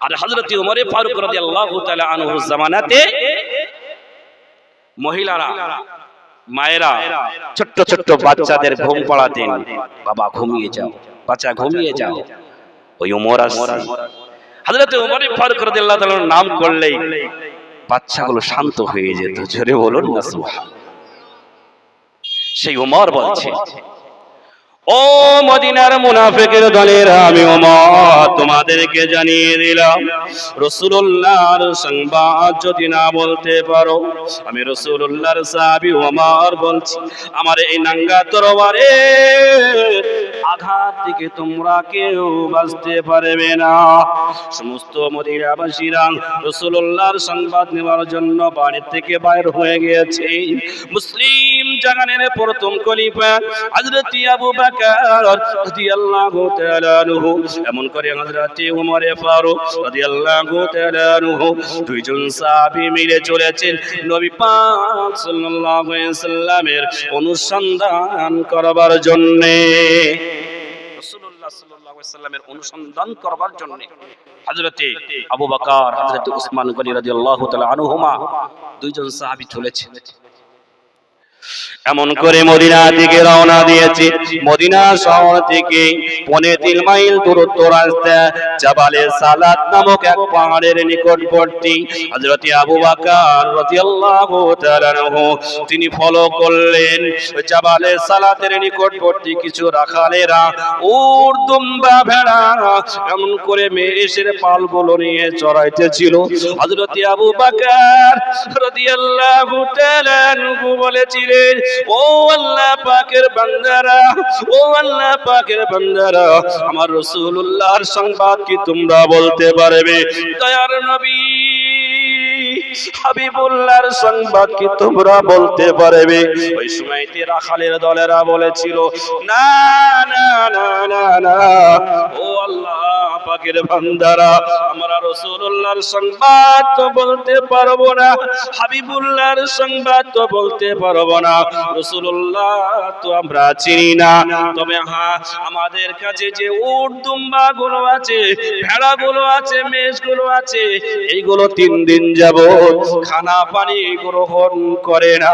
আর হযরত ওমর ফারুক রাদিয়াল্লাহু তাআলা আনহুর জামানাতে মহিলারা মায়েরা ছোট্ট ছোট্ট বাচ্চাদের ঘুম পাড়াতেন। বাবা ঘুমিয়ে যাও, বাচ্চা ঘুমিয়ে যাও। ওই ওমর আসছে, হযরত ওমর ফারুক রাদিয়াল্লাহু তাআলার নাম করলেই বাচ্চাগুলো শান্ত হয়ে যেত। জোরে বলুন না সুবহানাল্লাহ। সেই ওমর বলছে, ও মদিনার মুনাফিকের দলেরা, আমি ওমর তোমাদেরকে জানিয়ে দিলাম, রাসূলুল্লাহর সংবাদ যদি না বলতে পারো, আমি রাসূলুল্লাহর সাহাবী ওমর বলছি, আমার এই নাঙ্গা তরবারে আঘাত থেকে তোমরা কেউ বাঁচতে পারবে না। সমস্ত মদিনাবাসীরা রাসূলুল্লাহর সংবাদ নেওয়ার জন্য বাড়ি থেকে বাইর হয়ে গিয়েছে। মুসলিম জাগানের প্রথম খলিফা হযরত আবু বকর রাদিয়াল্লাহু তাআলা আনহু, এমন করে হযরত ওমর ফারুক রাদিয়াল্লাহু তাআলা আনহু, দুইজন সাহাবী মিলে চলেছেন নবী পাক সাল্লাল্লাহু আলাইহি সাল্লামের অনুসন্ধান করবার জন্য। রাসূলুল্লাহ সাল্লাল্লাহু আলাইহি সাল্লামের অনুসন্ধান করবার জন্য হযরত আবু বকর, হযরত উসমান গনি রাদিয়াল্লাহু তাআলা আনহুমা দুইজন সাহাবী চলেছেন। এমন করে মদিনা থেকে রওনা দিয়েছে। মদিনা শহর থেকে 3.5 মাইল দূরত্ব রাস্তা জাবালে সালাত নামক এক পাহাড়ের নিকটবর্তী হযরত আবু বকর রাদিয়াল্লাহু তাআলা আনহু তিনি ফলো করলেন। জাবালে সালাতের নিকটবর্তী কিছু রাখালেরা উট, দুম্বা, ভেড়া এমন করে মেষের পালগুলো নিয়ে চড়াইতেছিল। হযরত আবু বকর রাদিয়াল্লাহু তাআলা আনহু বলেছিলেন, ও আল্লাহ পাকের বান্দারা, ও আল্লাহ পাকের বান্দারা, আমার রাসূলুল্লাহর সংবাদ কি তোমরা বলতে পারবে? দয়ার নবী হাবিবুল্লাহর সংবাদ কি তোমরা বলতে পারবে? ওই সময়তে রাখালের দলেরা বলেছিল, না না না না না, ও আল্লাহ পাকের বান্দারা, আমরা রাসূলুল্লাহর সংবাদ তো বলতে পারবো না, হাবিবুল্লাহর সংবাদ তো বলতে পারবো না, রাসূলুল্লাহ তো আমরা চিনি না। তবে হ্যাঁ, আমাদের কাছে যে উট, দুম্বা গুলো আছে, ভেড়া গুলো আছে, মেষ গুলো আছে, এইগুলো 3 দিন যাবত খানা পানি গ্রহণ করে না।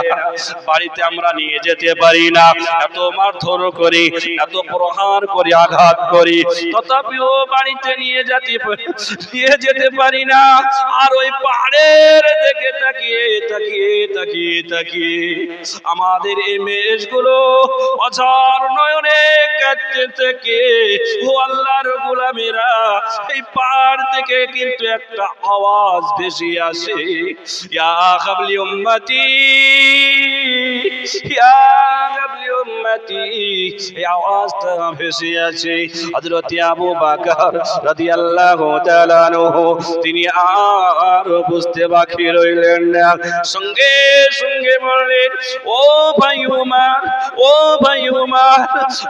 বাড়িতে আমরা নিয়ে যেতে পারি না, এত মারধর করি, এত প্রহার করি, আঘাত করি, তথাপিও বাড়িতে নিয়ে যেতে পারি না। আর ওই পাহাড়ের দিকে তাকিয়ে তাকিয়ে তাকিয়ে তাকিয়ে আমাদের এই মেষগুলো অঝর নয়নে কাঁদতে থাকে। ও আল্লাহর গোলামেরা, এই পাহাড় থেকে কিন্তু একটা আওয়াজ ভেসে আসে, ইয়া কাবলি উম্মতি, ইয়া কাবলি উম্মতি, এই আওয়াজটা ভেসে আসে। হযরত আবু বকর রাদিয়াল্লাহু তাআলা আনহু তিনি আর বুঝতে বাকি রইলেন না, সঙ্গে সঙ্গে বললেন, ও ভাই ওমর, ও ভাই ওমর,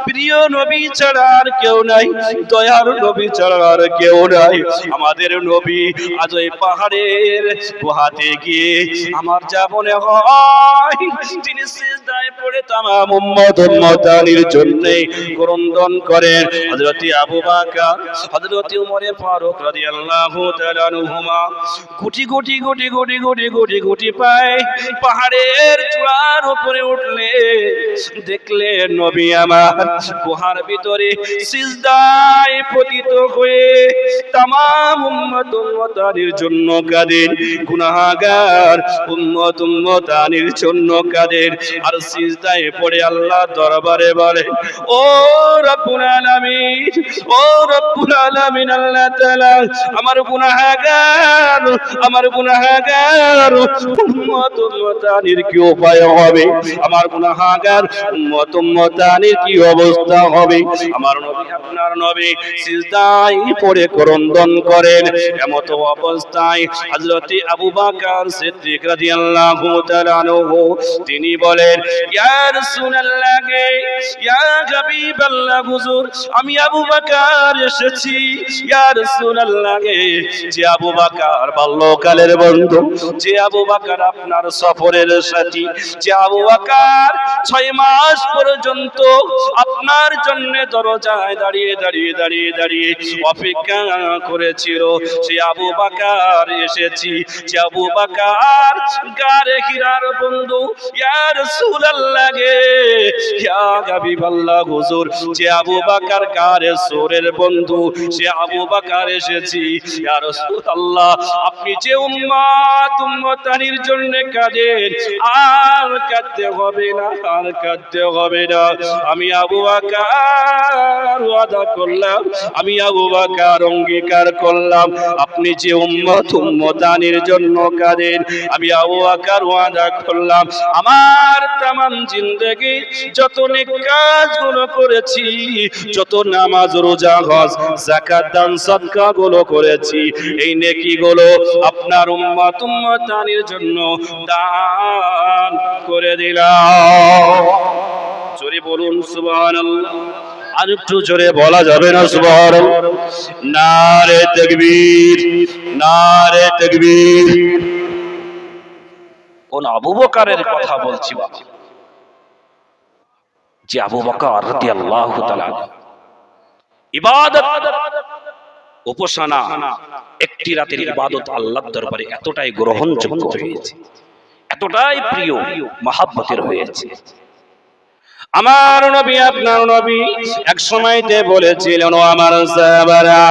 প্রিয় নবী ছাড়া আর কেউ নাই, দয়ার নবী ছাড়া আর কেউ নাই। আমাদের নবী আজ ওই পাহাড়ের গুহাতে গিয়ে আমার যা মনে হয় তিনি সিজদায় পড়ে তামাম উম্মতের জন্য ক্রন্দন করেন। হযরত আবু বকর, হযরত ওমর ফারুক রাদিয়াল্লাহু তাআলা আনহুমা গুটি গুটি গুটি গুটি গুটি গুটি গুটি পায় পাহাড়ের চূড়ার উপরে উঠলে দেখলে নবী আমার গুহার ভিতরে সিজদায় পতিত হয়ে তামাম উম্মতের জন্য কাঁদেন, গুনাহগার উম্মতের জন্য কাঁদেন, আর সিজদায় পড়ে আল্লাহর দরবারে বলে, ও রব্বুল আলামিন, ও রব্বুল আলামিন, আল্লাহ তাআলা আমার গুনাহগার উম্মতের কি উপায় হবে, আমার গুনাহগার উম্মতের কি অবস্থা হবে? আমার নবী, আপনার নবী সিজদায় পড়ে ক্রন্দন করেন। এমত অবস্থায় হযরত আবু বকর সিদ্দিক রাদিয়াল্লাহু তাআলা আনহু তিনি বলেন, ইয়া রাসূলুল্লাহ গে, ইয়া হাবিবাল্লাহ হুজুর, আমি আবু বকর এসেছি। ইয়া রাসূলুল্লাহ গে, যে আবু বকর বাল্যকালের বন্ধু, যে আবু বকর আপনার সফরের সাথী, যে আবু বকর 6 মাস পর্যন্ত আপনার জন্য দরজায় দাঁড়িয়ে দাঁড়িয়ে দাঁড়িয়ে দাঁড়িয়ে অপেক্ষা করেছিল, সে আবু বকর এসেছি। যে আবু বকর গারে হিরার বন্ধু, ইয়া রাসূলুল্লাহ গে, ইয়া হাবিবাল্লাহ হুজুর, যে আবু বকর গারে সোরের বন্ধু, সে আবু বকর এসেছি। ইয়া রাসূলুল্লাহ, আপনি যে উম্মতানির জন্য কাঁদেন, আর কাঁদতে হবে না, আর কাঁদতে হবে না। আমি আবু বকর ওয়াদা করলাম, আমি আবু বকর অঙ্গীকার করলাম, আপনি যে উম্মতানির জন্য কাঁদেন, আমি আবু বকর ওয়াদা করলাম, আমার তামাম জিন্দেগি যত নেক কাজগুলো করেছি, যত নামাজ রোজা হজ যাকাত দান সদকা গুলো করেছি, এই নেকিগুলো আপনার উম্মতানির জন্য দান করে দিলাম। জোরে বলুন সুবহানাল্লাহ। আর একটু জোরে বলা যাবে না সুবহানাল্লাহ? নারে তাকবীর, নারে তাকবীর। কোন আবু বকরের কথা বলছি বাবা? যে আবু বকর রাদিয়াল্লাহু তাআলা ইবাদত, উপাসনা, একটি রাতের ইবাদত আল্লাহর দরবারে এতটাই গ্রহণযোগ্য হয়েছে, এতটাই প্রিয় মহব্বতের হয়েছে। আমার নবী, আপনার নবী এক সময়তে বলেছিলেন, ও আমার সাহাবারা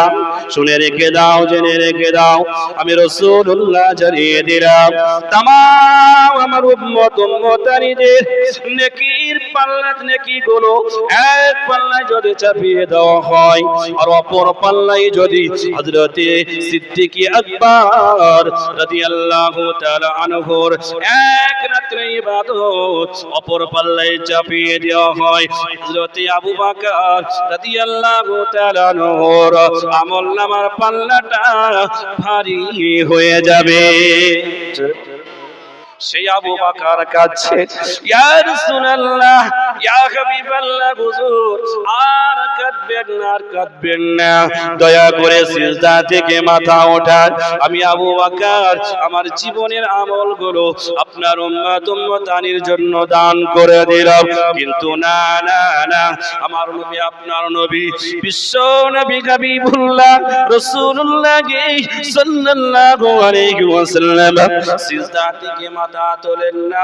শুনে রেখে দাও, জেনে রেখে দাও, আমি রাসূলুল্লাহ জানিয়ে দিলাম, তামাম আমার উম্মতানিদের নেকির পাল্লা, নেকিগুলো এক পাল্লায় যদি চাপিয়ে দেওয়া হয়, আর অপর পাল্লায় যদি হযরতে সিদ্দিক আকবর রাদিয়াল্লাহু তাআলা আনহুর এক রাতের ইবাদত অপর পাল্লায় চাপিয়ে দেওয়া হয়, হযরত আবু বকর রাদিয়াল্লাহু তাআলা আনহুর আমলনামার পাল্লাটা ভারী হয়ে যাবে। সেই আবু বকর কাছে, ইয়া রাসূলুল্লাহ, ইয়া হাবিবাল্লাহ হুজুর, আর কাঁদবেন না, আর কাঁদবেন না, দয়া করে সিজদা থেকে মাথা ওঠান। আমি আবু বকর আমার জীবনের আমলগুলো আপনার উম্মতানির জন্য দান করে দিলাম। কিন্তু না না না, আমার নবী, আপনার নবী, বিশ্ব নবী হাবিবুল্লাহ রাসূলুল্লাহ সাল্লাল্লাহু আলাইহি ওয়াসাল্লাম সিজদা থেকে মাথা তোলেন না।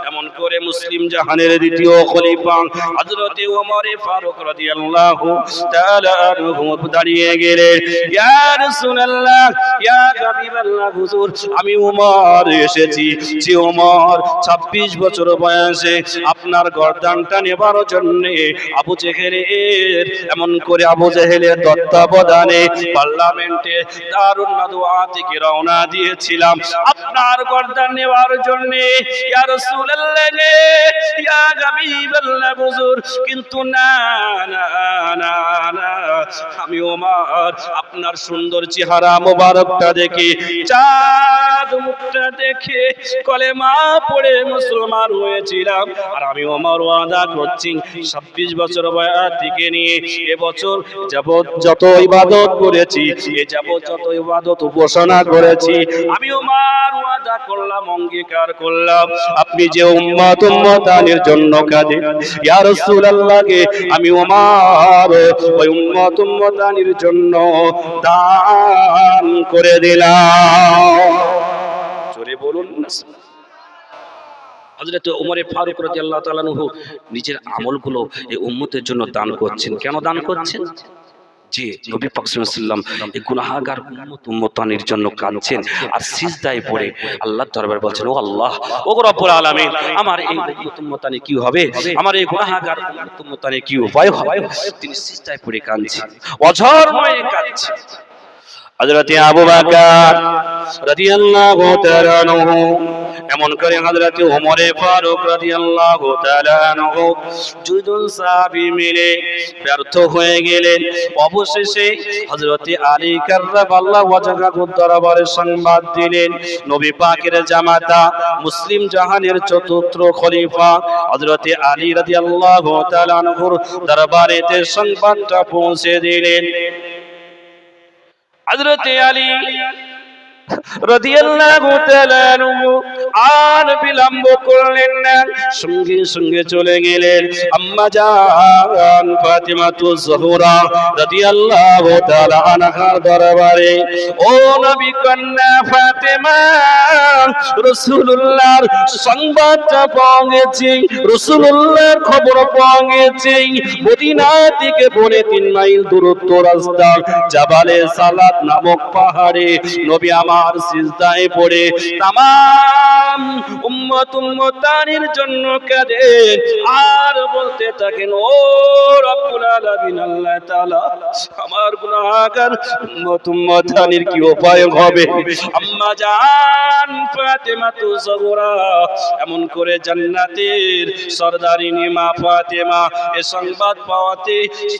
এমন করে মুসলিম জাহানের দ্বিতীয় খলিফা হযরত ওমর ফারুক রাদিয়াল্লাহু তাআলা আনহু দাঁড়িয়ে গেলেন, ইয়া রাসূলুল্লাহ, ইয়া হাবিবাল্লাহ হুজুর, আমি ওমর এসেছি। যে ওমর 26 বছর বয়সে আপনার গর্দানটা নেবার জন্য আবু জেহেলের, এমন করে আবু জেহেলের তত্ত্বাবধানে পার্লামেন্টে দারুন নাদওয়া থেকে রওনা দিয়েছিলাম আপনার গর্দান নেবার জন্য। ইয়া রাসূলুল্লাহ, ইয়া হাবিবাল্লাহ হুজুর, কিন্তু না না না না, আমি ওমর আপনার সুন্দর চেহারা মোবারকটা দেখে, চাঁদ মুখটা দেখে কলেমা পড়ে মুসলমান হয়েছিলাম। আর আমি ওমর ওয়াদা করছি 26 বছর বয়স থেকে নিয়ে এবছর যাবত যত ইবাদত করেছি, এ যাবত যত ইবাদত উপাসনা করেছি, আমি ওমর ওয়াদা করলাম, অঙ্গীকার করলাম, আপনি যে উম্মতানির জন্য কাঁদেন, ইয়া রাসূলুল্লাহ কে আমি ওমর ওই উম্মতানির জন্য দান করে দিলাম। জোরে বলুন না। হযরত ওমর ফারুক রাদিয়াল্লাহু তাআলা আনহু নিজের আমলগুলো এই উম্মতের জন্য দান করছেন। কেন দান করছেন? যে নবী পাক সাল্লাল্লাহু আলাইহি ওয়াসাল্লাম এই গুনাহগার উম্মতানির জন্য কাঁদছেন আর সিজদায় পড়ে আল্লাহর দরবারে বলছেন, ও আল্লাহ, ও রব্বুল আলামিন, আমার এই উম্মতানি কি হবে, আমার এই গুনাহগার উম্মতানি কি উপায় হবে? তিনি সিজদায় পড়ে কাঁদছেন, অঝর হয়ে কাঁদছেন। হযরত আবু বকর রাদিয়াল্লাহু তাআলা আনহু এমন করে হযরত ওমর ফারুক রাদিয়াল্লাহু তাআলা আনহু দুজন সাহাবী মিলে ব্যর্থ হয়ে গেলেন। অবশেষে হযরত আলী কাররামাল্লাহু ওয়াজহাহু দরবারে সংবাদ দিলেন। নবী পাকের জামাতা মুসলিম জাহানের চতুর্থ খলিফা হযরত আলী রাদিয়াল্লাহু তাআলা আনহুর দরবারেতে সংবাদটা পৌঁছে দিলেন। হযরত আলী রাদিয়াল্লাহু তাআলা আনহু আর বিলম্ব করলেন না, সঙ্গে সঙ্গে চলে গেলেন আম্মা জান ফাতিমাতুজ জোহরা রাদিয়াল্লাহু তাআলা আনহার দরবারে। ও নবী কন্যা ফাতেমা, রাসূলুল্লাহর সংবাদটা পাওয়া গেছে, রাসূলুল্লাহর খবর পাওয়া গেছে। মদিনা থেকে পৌনে 3 মাইল দূরত্ব রাস্তা জাবালে সালাত নামক পাহাড়ে নবী আমার সিজদায় পড়ে তামাম উম্মতানির জন্য কাঁদেন আর বলতে থাকেন, ও রব্বুল আলামিন আল্লাহ তাআলা, আমার গুনাহগার উম্মতানির কি উপায় হবে? আম্মা জান ফাতেমাতু জোহরা এমন করে জান্নাতের সরদারিনী মা ফাতেমা এ সংবাদ পাওয়াতে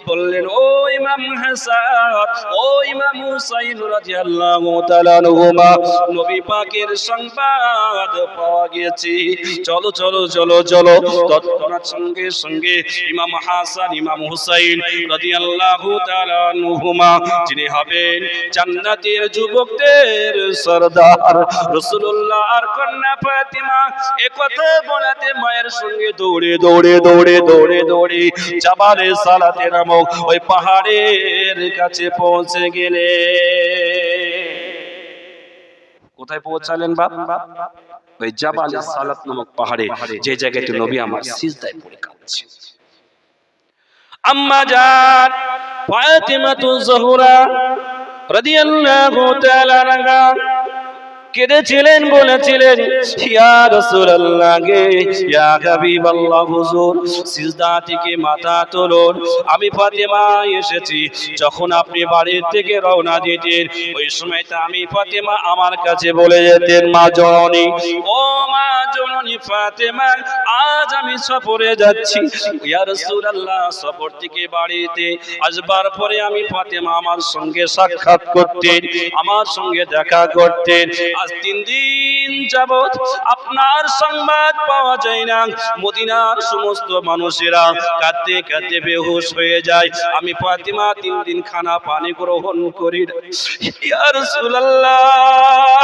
বললেন, ও ইমাম হাসান, ও ইমাম হুসাইন রাদিয়াল্লাহু তাআলা আনহুমা, নবী পাকের সংবাদ পাওয়া গেছে, চলো চলো চলো চলো। তৎক্ষণাৎ সঙ্গে সঙ্গে ইমাম হাসান ইমাম হুসাইন রাদিয়াল্লাহু তাআলা আনহুমা, যিনি হবেন জান্নাতের যুবকদের সরদার রাসূলুল্লাহর কন্যা ফাতিমা, একথা বলাতে মায়ের সঙ্গে দৌড়ে দৌড়ে দৌড়ে দৌড়ে দৌড়ে জাবালে সালাতে নামক ওই পাহাড়ের কাছে পৌঁছে গেলে। কোথায় পৌঁছালেন বাপ? ওই জাবালে সালাত নামক পাহাড়ে, যে জায়গাতে নবী আমার সিজদায় পড়ে কাঁদছেন। আম্মা জান ফাতিমাতুজ জোহরা রাদিয়াল্লাহু তাআলা আনহা কেঁদেছিলেন, বলেছিলেন, ইয়া রাসূলুল্লাহ গে, ইয়া হাবিবাল্লাহ, হুজুর সিজদা থেকে মাথা তুলুন, আমি ফাতেমা এসেছি। যখন আপনি বাড়ি থেকে রওনা দিতেন ওই সময়টা আমি ফাতেমা আমার কাছে বলে যেতেন, মা জননী, ও মা জননী ফাতেমা, আজ আমি সফরে যাচ্ছি। ইয়া রাসূলুল্লাহ, সফর থেকে বাড়িতে আসবার পরে আমি ফাতেমা আমার সঙ্গে সাক্ষাৎ করতেন, আমার সঙ্গে দেখা করতেন। আজ 3 দিন যাবত আপনার সংবাদ পাওয়া যায় না। মদিনার সমস্ত মানুষেরা কাঁদতে কাঁদতে বেহুশ হয়ে যায়, আমি ফাতিমা 3 দিন খানা পানি গ্রহণ করি না। ইয়া রাসূলুল্লাহ,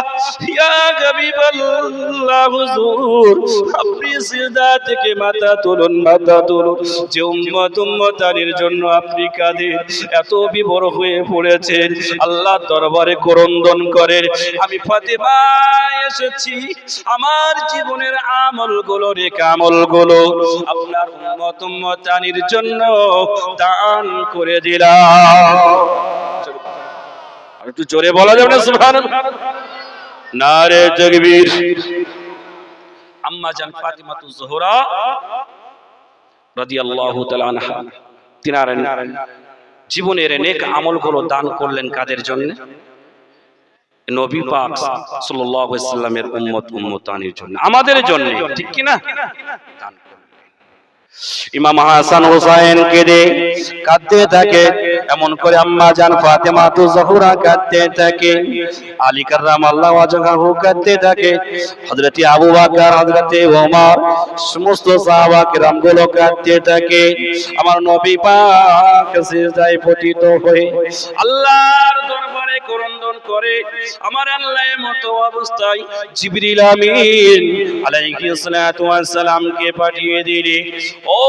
ইয়া হাবিবাল্লাহ, হুজুর আপনি সিজদা থেকে মাথা তুলুন, মাথা তুলুন। যে উম্মতানির জন্য আপনি কাঁদেন, এত বিভোর হয়ে পড়েছেন, আল্লাহর দরবারে ক্রন্দন করেন। আমি ফাতিমা এসেছি, আমার জীবনের আমলগুলো, নেক আমলগুলো আপনার উম্মতানির জন্য দান করে দিলাম। আর একটু জোরে বলা যাবে না সুবহানাল্লাহ? নারে তাকবীর। আম্মা জান ফাতিমাতুজ জোহরা রাদিয়াল্লাহু তাআলা আনহা তিনার জীবনের নেক আমলগুলো দান করলেন কাদের জন্য? নবী পাক সাল্লাল্লাহু আলাইহি ওয়াসাল্লামের উম্মতানির জন্য, আমাদের জন্য, ঠিক কি না? ইমাম হাসান হুসাইন কেঁদে কাঁদতে থাকে, এমন করে আম্মা জান ফাতেমাতুজ জোহরা কাঁদতে থাকে, আলী কাররামাল্লাহু ওয়াজহাহু কাঁদতে থাকে, হযরত আবু বকর, হযরত ওমর, সমস্ত সাহাবা কিরাম গুলো কাঁদতে থাকে। আমার নবী পাক সিজদায় পতিত হয়ে আল্লাহর দরবারে ক্রন্দন করে। আমার আল্লাহর মতো অবস্থায় জিবরিল আমিন আলাইহিস সালাতু ওয়াস সালামকে পাঠিয়ে দিলে, ও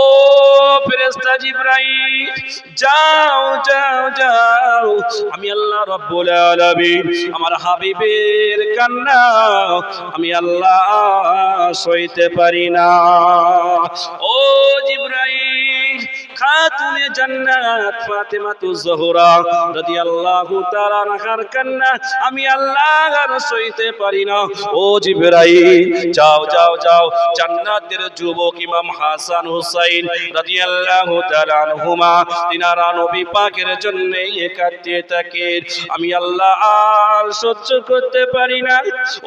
ফেরেশতা জিবরাইল, যাও যাও যাও, আমি আল্লাহ রাব্বুল আলামিন আমার হাবিবের কান্না আমি আল্লাহ সইতে পারি না। ও জিবরাইল, খাতুনে জান্নাত ফাতেমাতুজ জোহরা রাদিয়াল্লাহু তাআলা আনহার কান্না আমি আল্লাহ আর সইতে পারি না। ও জিবরাইল, যাও যাও যাও, জান্নাতের যুবক ইমাম হাসান হুসাইন রাদিয়াল্লাহু তাআলা আনহুমা তিনারা নবী পাকের জন্য কাঁদতে থাকেন। আমি আল্লাহ আর সহ্য করতে পারি না।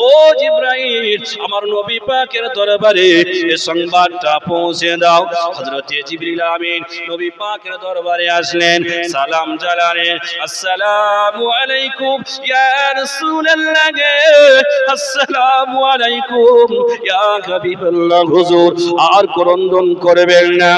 ও জিবরাইল, আমার নবী পাকের দরবারে এই সংবাদটা পৌঁছে দাও। হযরতে জিবরিল আমিন নবী পাকের দরবারে আসলেন, সালাম জানালেন, আসসালামু আলাইকুম ইয়া রাসূলুল্লাহ, আসসালামু আলাইকুম ইয়া হাবিবাল্লাহ। হুজুর, আর ক্রন্দন করবেন না,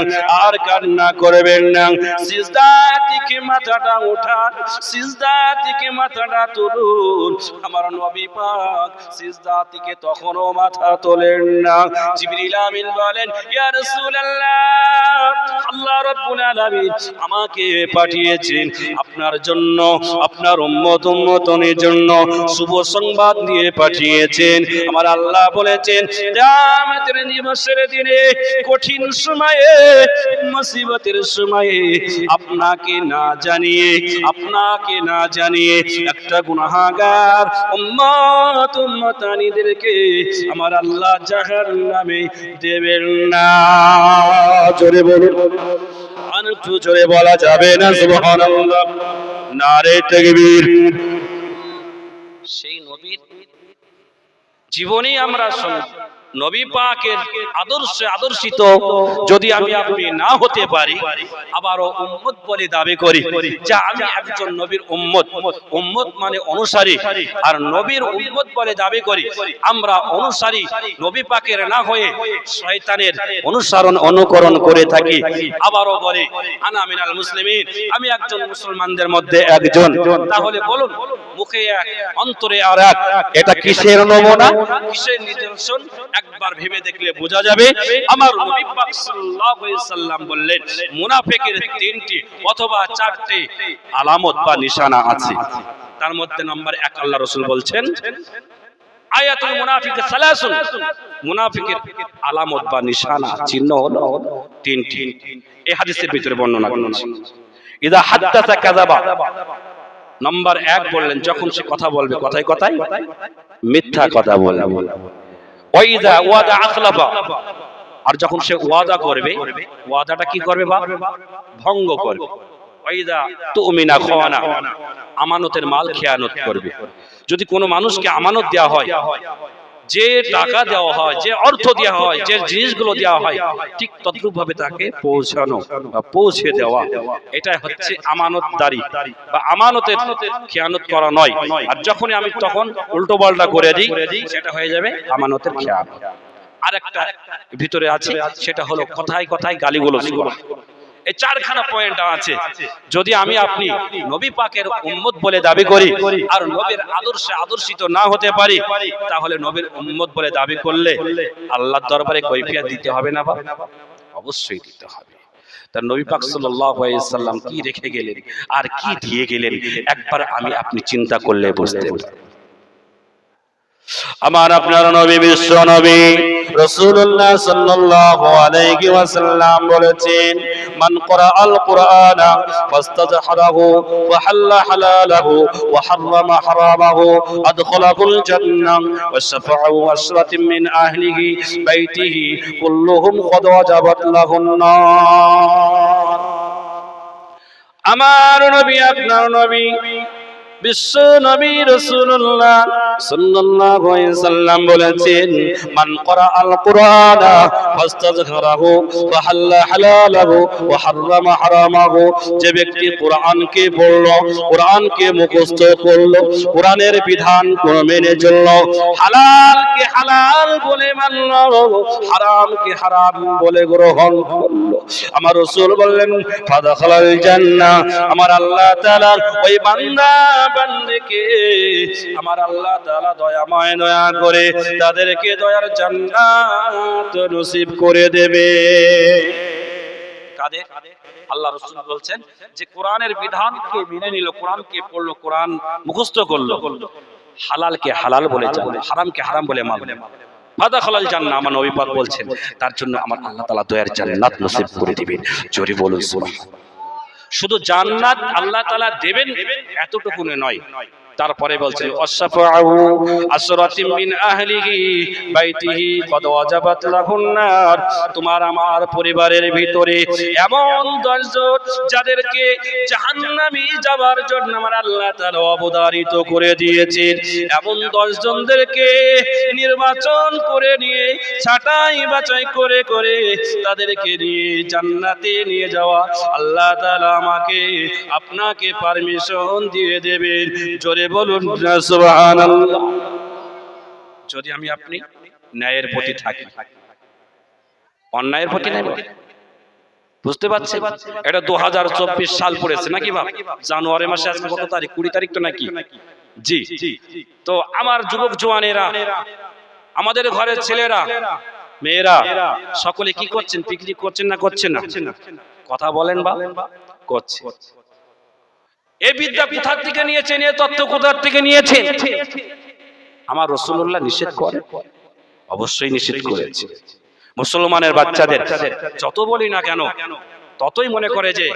আর কান্না করবেন না, সিজদা থেকে মাথাটা উঠান, সিজদা থেকে মাথাটা তুলুন। আমার নবী পাক সিজদা থেকে তখনও মাথা তোলেন না। জিবরিল আমিন বলেন, ইয়া রাসূলুল্লাহ, আল্লাহ রাব্বুল আলামিন আমাকে পাঠিয়েছেন আপনার জন্য, আপনার উম্মতের জন্য শুভ সংবাদ দিয়ে পাঠিয়েছেন। আমার আল্লাহ বলেছেন, কিয়ামতের দিবসের দিনে, কঠিন সময়ে, মুসিবতের সময়ে আপনাকে না জানিয়ে একটা গুনাহগার উম্মতানিদেরকে আমার আল্লাহ জাহান্নামে দেবেন না। জোরে বলুন, আর একটু জোরে বলা যাবে না সুবহানাল্লাহ? নারে তাকবীর। সেই নবীর জীবনী আমরা শুনি, নবী পাকের আদর্শে আদর্শিত যদি আমি আপনি না হতে পারি, আবারও উম্মত বলে দাবি করি যে আমি একজন নবীর উম্মত। উম্মত মানে অনুসারী, আর নবীর উম্মত বলে দাবি করি আমরা অনুসারী, নবী পাকের না হয়ে শয়তানের অনুকরণ করে থাকি। আবারও বলে আনা মিনাল মুসলিমিন, আমি একজন মুসলমানদের মধ্যে একজন। তাহলে বলুন, মুখে এক অন্তরে আর এক, এটা কিসের নমুনা, কিসের নিদর্শন? একবার ভেবে দেখলে বোঝা যাবে। আমার নবী পাক সাল্লাল্লাহু আলাইহি সাল্লাম বললেন, মুনাফিকের 3টি অথবা 4টি আলামত বা নিশানা আছে। তার মধ্যে নাম্বার 1 আল্লাহ রাসূল বলছেন, আয়াতুল মুনাফিক সালাসুন, মুনাফিকের আলামত বা নিশানা চিহ্ন হলো 3টি। এই হাদিসের ভিতরে বর্ণনা করেছে, ইদা হাদাসা কাযাবা, নাম্বার 1 বললেন যখন সে কথা বলবে কথায় কথায় মিথ্যা কথা বলবে। ওয়াইদা ওয়াদা আখলাফা, আর যখন সে ওয়াদা করবে, ওয়াদাটা কি করবে বা ভঙ্গ করবে। ওয়াইদা তুমিনা খানা, আমানতের মাল খেয়ানত করবে। যদি কোনো মানুষকে আমানত দেওয়া হয়, যে টাকা দেওয়া হয়, যে অর্থ দেওয়া হয়, যে জিনিসগুলো দেওয়া হয়, ঠিক তদ্রূপ ভাবে তাকে পৌঁছানো বা পৌঁছে দেওয়া, এটা হচ্ছে আমানতদারি বা আমানতের খেয়ানত করা নয়। আর যখনই আমি তখন উল্টো পাল্টা করে দিই, সেটা হয়ে যাবে আমানতের খেয়ানত। আরেকটা ভিতরে আছে, সেটা হলো কথায় কথায় গালিগালাজ করা। এই 4খানা পয়েন্ট আছে। যদি আমি আপনি নবী পাকের উম্মত বলে দাবি করি আর নবীর আদর্শে আদর্শিত না হতে পারি, তাহলে নবীর উম্মত বলে দাবি করলে আল্লাহর দরবারে কৈফিয়ত দিতে হবে না? বাবা, অবশ্যই দিতে হবে। তার নবী পাক সাল্লাল্লাহু আলাইহি সাল্লাম কি রেখে গেলেন আর কি দিয়ে গেলেন, একবার আমি আপনি চিন্তা করলে বুঝতে পারবেন। আমার আপনার নবী, বিশ্ব নবী রাসূলুল্লাহ সাল্লাল্লাহু আলাইহি ওয়াসাল্লাম বলেছেন, মান ক্বারাআল কুরআনা ফাস্তাযহারাহু ওয়া হাল্লা হালালাহু ওয়া হাররামা হারামাহু আদখালাহুল জান্নাহ ওয়া শাফা'ু আশরাতিন মিন আহলিহি বাইতিহি কুল্লুহুম ক্বাদ ওয়াজাবাত লাহুন নার। আমার নবী, আপনার নবী, বিশ্ব নবী রাসূলুল্লাহ সাল্লাল্লাহু আলাইহি সাল্লাম বলেছেন, মান ক্বারাআল কুরআনা ফাস্তাযহারাহু ওয়া হাল্লা হালালাহু ওয়া হাররামা হারামাহু, যে ব্যক্তি কোরআনকে পড়লো, কোরআনকে মুখস্থ করলো, কোরআনের বিধান মেনে চললো, হালালকে হালাল বলে মানলো, হারামকে হারাম বলে গ্রহণ করলো, আমার রাসূল বললেন ফাদাখালাল জান্নাহ, আমার আল্লাহ তাআলা ওই বান্দা বান্দিকে আমার আল্লাহ তাআলা দয়াময়, দয়া করে তাদেরকে দয়ার জান্নাত নসিব করে দেবে। কাদের? আল্লাহ রাসূল বলছেন যে কোরআনের বিধানকে মেনে নিল, কোরআনকে পড়লো, কোরআন মুখস্থ করলো, হালালকে হালাল বলে জানলো, হারামকে হারাম বলে মানলো, ফাদাখালাল জান্নাহ, আমার নবী পাক বলছেন তার জন্য আমার আল্লাহ তাআলা দয়ার জান্নাত নসিব করে দিবেন। জোরে বলুন সুবহানাল্লাহ। শুধু জান্নাত আল্লাহ তাআলা দেবেন এতটুকু নয়, তারপরে বলছেন ওয়াশফাউ আসরাতিন মিন আহলিহি বাইতিহি কদ ওয়াজাবাত লাহুন নার, তোমার আমার পরিবারের ভিতরে এমন 10 জন যাদেরকে জাহান্নামে যাওয়ার জন্য আমার আল্লাহ তাআলা অবধারিত করে দিয়েছেন, এমন 10 জনদেরকে নির্বাচন করে নিয়ে ছাঁটাই বাছাই করে করে তাদেরকে নিয়ে জান্নাতে নিয়ে যাওয়া আল্লাহ তাআলা আমাকে আপনাকে পারমিশন দিয়ে দেবেন। জোরে বলুন না সুবহানাল্লাহ। যদি আমি আপনি ন্যায়ের প্রতি থাকি, অন্যায়ের প্রতি নাই, বুঝতে পারছেন? এটা 2024 সাল পড়েছে নাকি বাপ? জানুয়ারি মাসে আজকে কত তারিখ? 20 তারিখ তো নাকি? জি। তো আমার যুবক জওয়ানেরা, আমাদের ঘরের ছেলেরা মেয়েরা সকলে কি করছেন? পিকনিক করছেন না করছেন না? কথা বলেন বা করছে। এই বিদ্যা কোথার থেকে নিয়েছেন? এই তত্ত্ব কোথার থেকে নিয়েছেন? আমার রাসূলুল্লাহ নিষেধ করে? অবশ্যই নিষেধ করেছে। মুসলমানের বাচ্চাদের যত বলি না কেন ততই মনে করে যে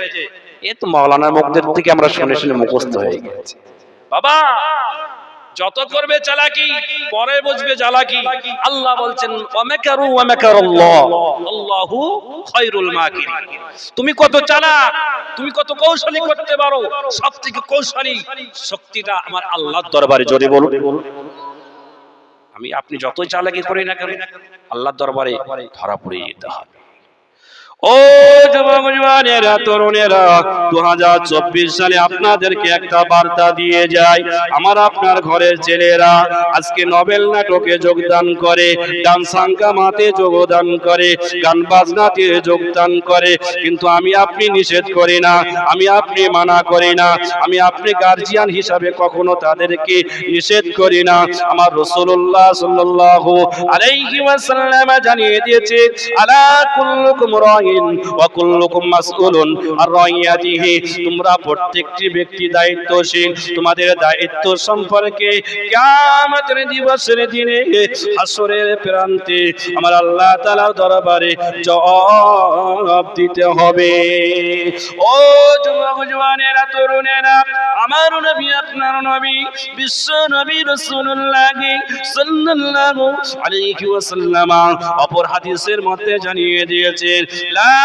এ তো মাওলানার মুখদের থেকে আমরা শুনে শুনে মুখস্থ হয়ে গেছে। বাবা যত করবে চালাকি পরে বুঝবে জ্বালাকি। আল্লাহ বলছেন ওয়ামাকারু ওয়ামাকারাল্লাহ আল্লাহু খায়রুল মাকিরিন। তুমি কত চালাক, তুমি কত কৌশলী করতে পারো, সবথেকে কৌশলী শক্তিটা আমার আল্লাহর দরবারে। যদি বলুন, আমি আপনি যতই চালাকি করি না কেন আল্লাহর দরবারে ধরা পড়ে যেতে হবে। ও যুবক জওয়ানেরা, তরুণেরা, 2024 সালে আপনাদেরকে একটা বার্তা দিয়ে যায়। আমার আপনার ঘরের ছেলেরা আজকে নভেল নাটকে যোগদান করে, ডান্স হাঙ্গামাতে যোগদান করে, গান বাজনাতে যোগদান করে, কিন্তু আমি আপনি নিষেধ করি না, আমি আপনি মানা করি না, আমি আপনি গার্জিয়ান হিসাবে কখনো তাদেরকে নিষেধ করি না। আমার রাসূলুল্লাহ সাল্লাল্লাহু আলাইহি ওয়াসাল্লাম জানিয়ে দিয়েছে আলা কুল্লুকুম রাইন ওয়া কুল্লুকুম মাসউলুন আর রাইয়াতিহি, তোমরা প্রত্যেকটি ব্যক্তি দায়িত্বশীল, তোমাদের দায়িত্ব সম্পর্কে কিয়ামতের দিবসের দিনে হাসরের প্রান্তে আমার আল্লাহ তাআলার দরবারে জবাব দিতে হবে। ও যুবক জওয়ানেরা, তরুণেরা, আমার নবী আপনার নবী বিশ্ব নবী রাসূলুল্লাহ সাল্লাল্লাহু আলাইহি ওয়াসাল্লাম অপর হাদিসের মধ্যে জানিয়ে দিয়েছেন লা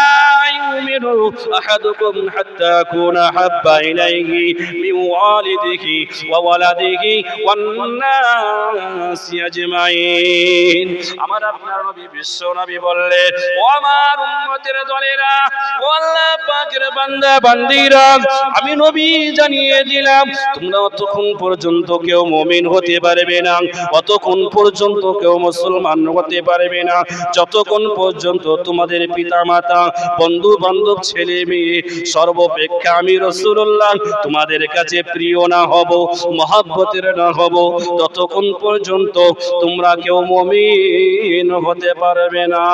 ইউমিনু আহাদুকুম হাত্তা কুনা হাব্বা ইলাইহি মিন ওয়ালিদিহি ওয়া ওয়ালাদিহি ওয়ান নাসি আজমাইন। আমার আপনার নবী বিশ্ব নবী বললেন, ও আমার উম্মতের দলেরা, ও আল্লাহ পাকের বান্দা বান্দীরা, আমি নবী জানিয়ে দিলাম তোমরা অতক্ষণ পর্যন্ত কেউ মুমিন হতে পারবে না, অতক্ষণ পর্যন্ত কেউ মুসলমান হতে পারবে না যতক্ষণ পর্যন্ত তোমাদের পিতা মাতা, বন্ধু বান্ধব, ছেলে মেয়ে সর্বাপেক্ষা আমি রাসূলুল্লাহ তোমাদের কাছে প্রিয় না হব, মহব্বতের না হব, ততক্ষণ পর্যন্ত তোমরা কেউ মুমিন হতে পারবে না।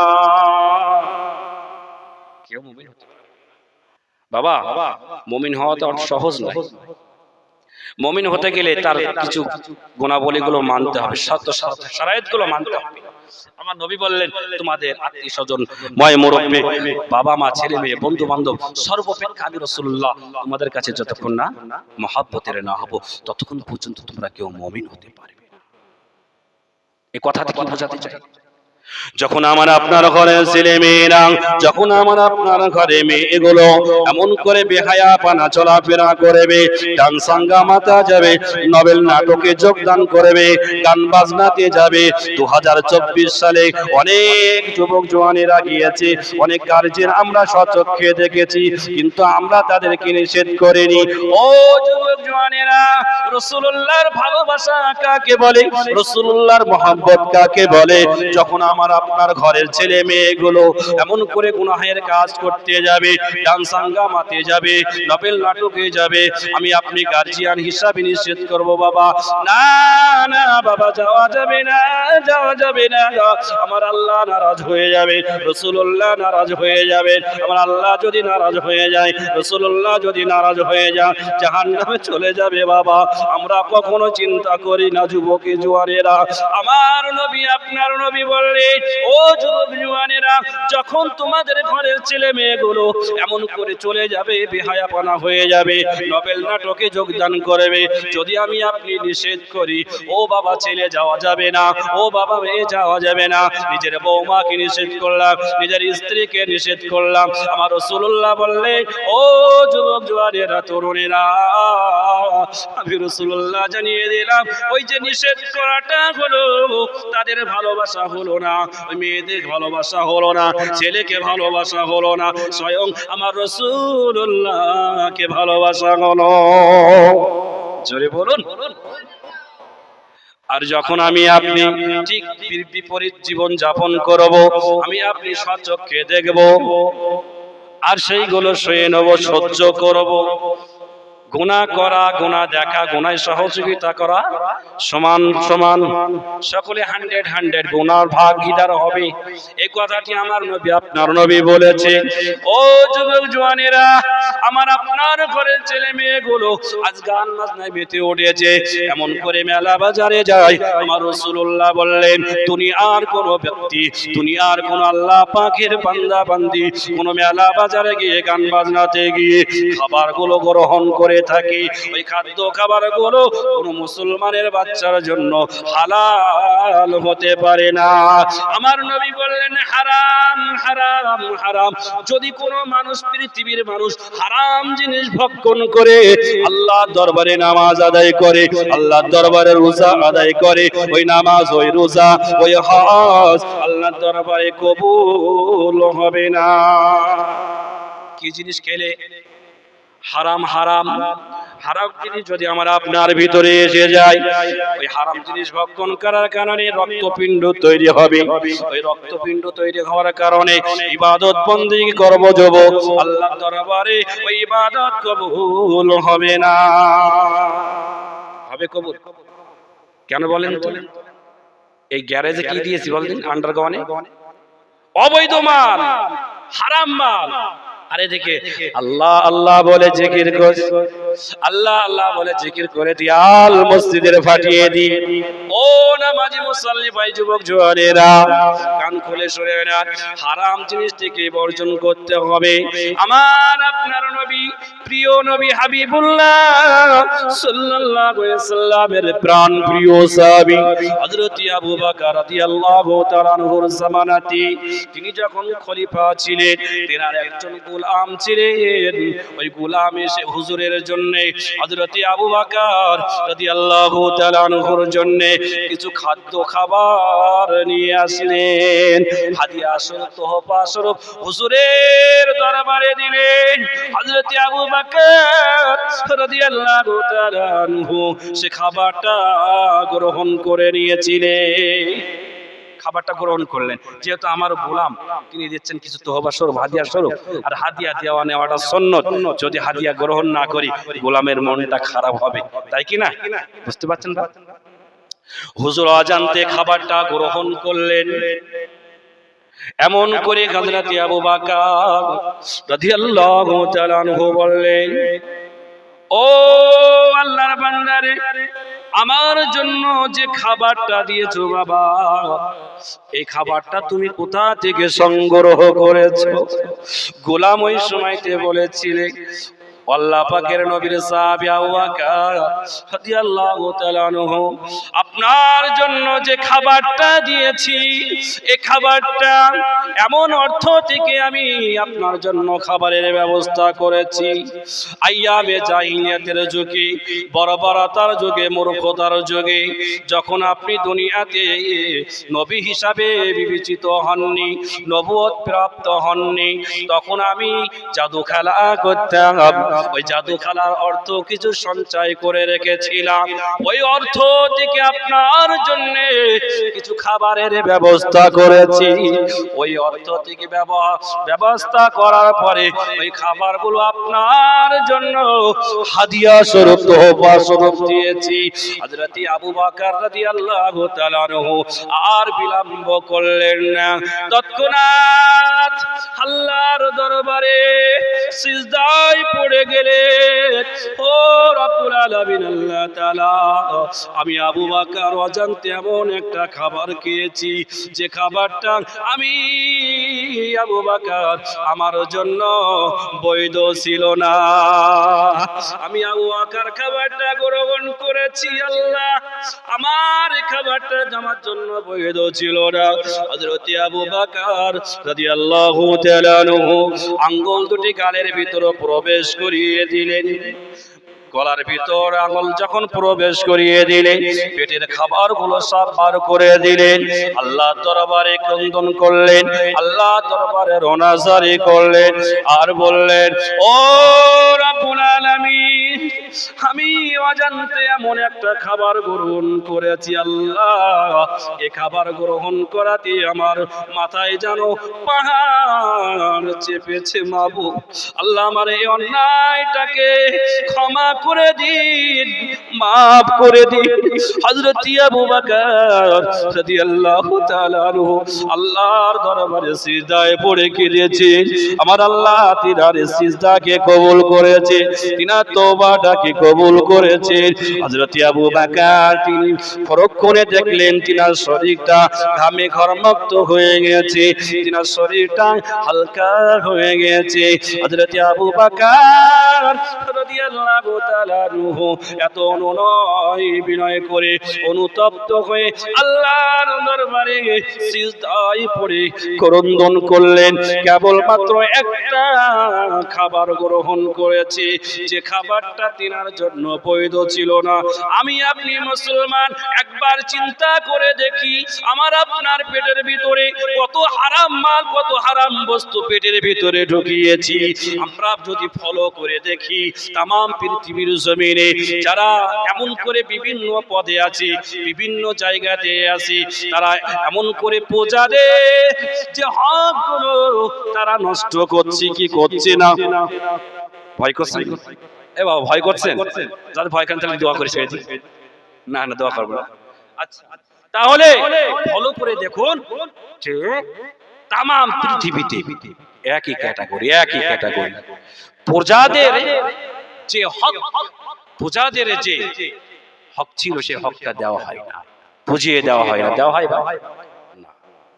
কেউ মুমিন হতে পারবে না। বাবা, মুমিন হওয়া তো সহজ নয়। মুমিন হতে গেলে তার কিছু গুণাবলীগুলো মানতে হবে, শর্ত শারায়েতগুলো মানতে হবে। আমার নবী বললেন তোমাদের আত্মীয় স্বজন, ময় মুরব্বি, বাবা মা, ছেলে মেয়ে, বন্ধু বান্ধব সর্বাপেক্ষা আমি রাসূলুল্লাহ তোমাদের কাছে যতক্ষণ না মহব্বতের না হব ততক্ষণ পর্যন্ত তোমরা কেউ মুমিন হতে পারবে না। এই কথাটা কি বোঝাতে চাই? যখন আমার আপনার ঘরে ছেলে মেয়েরা, যখন আমার আপনার ঘরে মেয়েগুলো এমন করে বেহায়াপানা চলাফেরা করবে, ডান্স হাঙ্গামাতে যাবে, নভেল নাটকে যোগদান করবে, গান বাজনাতে যাবে, 2024 সালে অনেক যুবক জওয়ানেরা গিয়েছে, অনেক গার্জিয়ান আমরা স্বচক্ষে দেখেছি, কিন্তু আমরা তাদেরকে নিষেধ করিনি। ও যুবক জওয়ানেরা, রাসূলুল্লাহর ভালোবাসা কাকে বলে, রাসূলুল্লাহর মহব্বত কাকে বলে? যখন আমার আপনার ঘরের ছেলে মেয়েগুলো এমন করে গুনাহের কাজ করতে যাবে, ডান্স হাঙ্গামাতে যাবে, নবেল নাটকে যাবে, আমি আপনি গার্জিয়ান হিসাবে নিষেধ করব বাবা, না না বাবা যাওয়া যাবে না, যাওয়া যাবে না, আমার আল্লাহ নারাজ হয়ে যাবে, রাসূলুল্লাহ নারাজ হয়ে যাবে। আমার আল্লাহ যদি নারাজ হয়ে যায়, রাসূলুল্লাহ যদি নারাজ হয়ে যায়, জাহান্নামে চলে যাবে বাবা। আমরা কখনো চিন্তা করি না যুবক জোয়ানেরা, আমার নবী আপনার নবী বললেন, ও যুবক জোয়ানেরা, যখন তোমাদের ঘরের ছেলে মেয়েগুলো এমন করে চলে যাবে, বেহায়াপনা হয়ে যাবে, নবেল নাটকে যোগদান করবে, যদি আমি আপনি নিষেধ করি, ও বাবা ছেলে যাওয়া যাবে না, ও বাবা মেয়ে যাওয়া যাবে না, নিজের বৌমাকে নিষেধ করলাম, নিজের স্ত্রীকে নিষেধ করলাম, আমার রাসূলুল্লাহ বললেন, ও যুবক জোয়ানেরা, তরুণেরা, আমি রাসূলুল্লাহ জানিয়ে দিলাম, ওই যে নিষেধ করাটা হলো, তাদের ভালোবাসা হলো না, ওই মেয়েদের ভালোবাসা হলো না, ছেলেকে ভালোবাসা হলো না, স্বয়ং আমার রাসূলুল্লাহকে ভালোবাসা হলো। জোরে বলুন। আর যখন আমি আপনি ঠিক বিপরীত জীবন যাপন করব, আমি আপনি সচক্ষে দেখব, আর সেইগুলো সয়ে নেব, সহ্য করব। গুনাহ করা, গুনাহ দেখা, গুনায় সহযোগিতা করা সমান সমান, সকলে 100 গুনার ভাগীদার হবে, এই কথাটি আমার নবী আপনার নবী বলেছে। ও যুবক জওয়ানেরা, আমার আপনার ঘরের ছেলে মেয়েগুলো আজ গান বাজনায় মেতে উঠেছে, এমন করে মেলা বাজারে যায়, আমার রাসূলুল্লাহ বললেন, দুনিয়ার কোন ব্যক্তি, দুনিয়ার কোন আল্লাহ পাকের বান্দা বান্দি কোন মেলা বাজারে গিয়ে গান বাজনাতে গিয়ে খাবারগুলো গ্রহণ করে থাকি, ওই খাদ্য খাবারগুলো কোন মুসলমানের বাচ্চার জন্য হালাল হতে পারে না। আমার নবী বললেন, হারাম হারাম হারাম। যদি কোন মানুষ, পৃথিবীর মানুষ হারাম জিনিস ভক্ষণ করে আল্লাহর দরবারে নামাজ আদায় করে, আল্লাহর দরবারে রোজা আদায় করে, ওই নামাজ, ওই রোজা, ওই হজ আল্লাহর দরবারে কবুল হবে না। কি জিনিস খেলে? হারাম হারাম হারাম জিনিস যদি আমার আপনার ভিতরে এসে যায়, ওই হারাম জিনিস ভক্ষণ করার কারণে রক্তপিণ্ড তৈরি হবে, ওই রক্তপিণ্ড তৈরি হওয়ার কারণে ইবাদত বন্দেগী করব যাব, আল্লাহর দরবারে ওই ইবাদত কবুল হবে না। হবে কবুল? কেন বলেন তো? এই গ্যারেজে কি দিয়েছি বলেন? আন্ডারগ্রাউন্ডে অবৈধ মাল, হারাম মাল। আরে দেখে আল্লাহ আল্লাহ বলে জিকির করে, আল্লাহ আল্লাহ বলে জিকির করে দিয়াল মসজিদের ফাটিয়ে দি। ও নামাজি মুসল্লি ভাই, যুবক জওয়ানেরা, কান খুলে শুনে নেন, হারাম জিনিস থেকে বর্জন করতে হবে। আমার আপনার নবী, প্রিয় নবী হাবিবুল্লাহ সাল্লাল্লাহু আলাইহি ওয়াসাল্লামের প্রাণ প্রিয় সাহাবী হযরত আবু বকর রাদিয়াল্লাহু তাআলা আনহুর জামানাতে, তিনি যখন খলিফা ছিলেন, তেনার একজন গোলাম ছিলেন, ওই গোলাম এসে হুজুরের জন্য, হযরত আবু বকর রাদিয়াল্লাহু তাআলা আনহুর জন্য কিছু খাদ্য খাবার নিয়ে আসলেন, হাদিয়া স্বরূপ, তোহফা স্বরূপ হুজুরের দরবারে দিলেন। হযরত আবু বকর রাদিয়াল্লাহু তাআলা আনহু সে খাবারটা গ্রহণ করে নিয়েছিলেন, খাবারটা গ্রহণ করলেন। যেহেতু আমার গোলাম, তিনি দিচ্ছেন কিছু তোহবা স্বরূপ, হাদিয়া স্বরূপ, আর হাদিয়া দেওয়া নেওয়াটা সুন্নত, যদি হাদিয়া গ্রহণ না করি গোলামের মনটা খারাপ হবে, তাই কি না? বুঝতে পারছেন না? হুজুর অজান্তে খাবারটা গ্রহণ করলেন। এমন করে হযরত আবু বকর রাদিয়াল্লাহু তাআলা আনহু বললেন, ও আল্লাহর বান্দারে, আমার জন্য যে খাবারটা দিয়েছো বাবা, এই খাবারটা তুমি কোথা থেকে সংগ্রহ করেছো? গোলাম ওই সময়তে বলেছিলে, আল্লাহ পাকের নবীর সাহাবী আবু বকর রাদিয়াল্লাহু তাআলা আনহু, আপনার জন্য যে খাবারটা দিয়েছি, এই খাবারটা এমন অর্থ থেকে আমি আপনার জন্য খাবারের ব্যবস্থা করেছি। আইয়ামে জাহিলিয়াতের যুগে, বর্বরতার যুগে, মূর্খতার যুগে, যখন আপনি দুনিয়াতে নবী হিসাবে বিবেচিত হননি, নবুয়ত প্রাপ্ত হননি, তখন আমি জাদু খেলা করতাম। ওই জাদু খেলার অর্থ কিছু সঞ্চয় করে রেখেছিলাম, ওই অর্থ থেকে আপনার জন্য কিছু খাবারের ব্যবস্থা করেছি। ওই অর্থ থেকে ব্যবস্থা করার পরে ওই খাবারগুলো আপনার জন্য হাদিয়া স্বরূপ তোহফা স্বরূপ দিয়েছি। হযরত আবু বকর রাদিয়াল্লাহু তাআলা আনহু আর বিলম্ব করলেন না, তৎক্ষণাৎ আল্লাহর দরবারে সিজদায় পড়ে গেলেন। ও রব্বুল আলামিন আল্লাহ তাআলা, আমি আবু বকর অজান্তে এমন একটা খাবার খেয়েছি যে খাবারটা আমি আবু বকর আমার জন্য বৈধ ছিল না। আমি আবু বকর খাবারটা গ্রহণ করেছি, আল্লাহ আমার খাবারটা আমার জন্য বৈধ ছিল না। হযরত আবু বকর রাদিয়াল্লাহু তাআলা আনহু আঙ্গুল দুটি গালের ভিতরে প্রবেশ করিয়ে দিলেন। গলার ভিতর আঙুল যখন প্রবেশ করিয়ে দিলেন, পেটের খাবারগুলো সব বার করে দিলেন। আল্লাহ দরবারে ক্রন্দন করলেন, আল্লাহ দরবারে রোনাজারি করলেন আর বললেন, ও রব্বুল আলামিন, আমি অজান্তে এমন একটা খাবার গ্রহণ করেছি আল্লাহ, এই খাবার গ্রহণ করাতে আমার মাথায় যেন পাহাড় চেপেছে। মাবুদ আল্লাহ, আমার এই অন্যায়টাকে ক্ষমা করে দিন, মাফ করে দিন। হযরত আবু বকর রাদিয়াল্লাহু তাআলা আনহু আল্লাহর দরবারে সিজদায় পড়ে কেঁদেছে। আমার আল্লাহ তিনার সিজদাকে কবুল করেছে, তিনার তওবাটাকে কবুল করেছে। হযরত আবু বকর তিনি পরক্ষণে দেখলেন তিনার শরীরটা ঘামে ঘরমুক্ত হয়ে গেছে, তিনার শরীরটা হালকা হয়ে গেছে। হযরত আবু বকর রাদিয়াল্লাহু তাআলা আনহু এত অনুনয় বিনয় করে অনুতপ্ত হয়ে আল্লাহর দরবারে সিজদায় পড়ে ক্রন্দন করলেন। কেবলমাত্র একটা খাবার গ্রহণ করেছে, যে খাবারটা তিনার জন্য বৈধ ছিল না। আমি আপনি মুসলমান, একবার চিন্তা করে দেখি আমার আপনার পেটের ভিতরে কত হারাম মাল, কত হারাম বস্তু পেটের ভিতরে ঢুকিয়েছি। আমরা যদি ফলো করে দেখি তাম পৃথিবীর জমিনে যারা এমন করে বিভিন্ন পদে আছে, বিভিন্ন জায়গাতে আছে, তারা এমন করে পূজা দেয় যে হকগুলো তারা নষ্ট করছে কি করছে না? ভয় করছেন? এ বাবা, ভয় করছেন? যাদের ভয় করেন তাহলে দোয়া করে ছেড়ে দিন। না না, দোয়া করবো না। আচ্ছা, তাহলে ফলো করে দেখুন যে তাম পৃথিবীতে একই ক্যাটাগরি প্রজাদের যে হক, প্রজাদের যে হক ছিল সে হকটা দেওয়া হয় না, বুঝিয়ে দেওয়া হয় না। দেওয়া হয় না,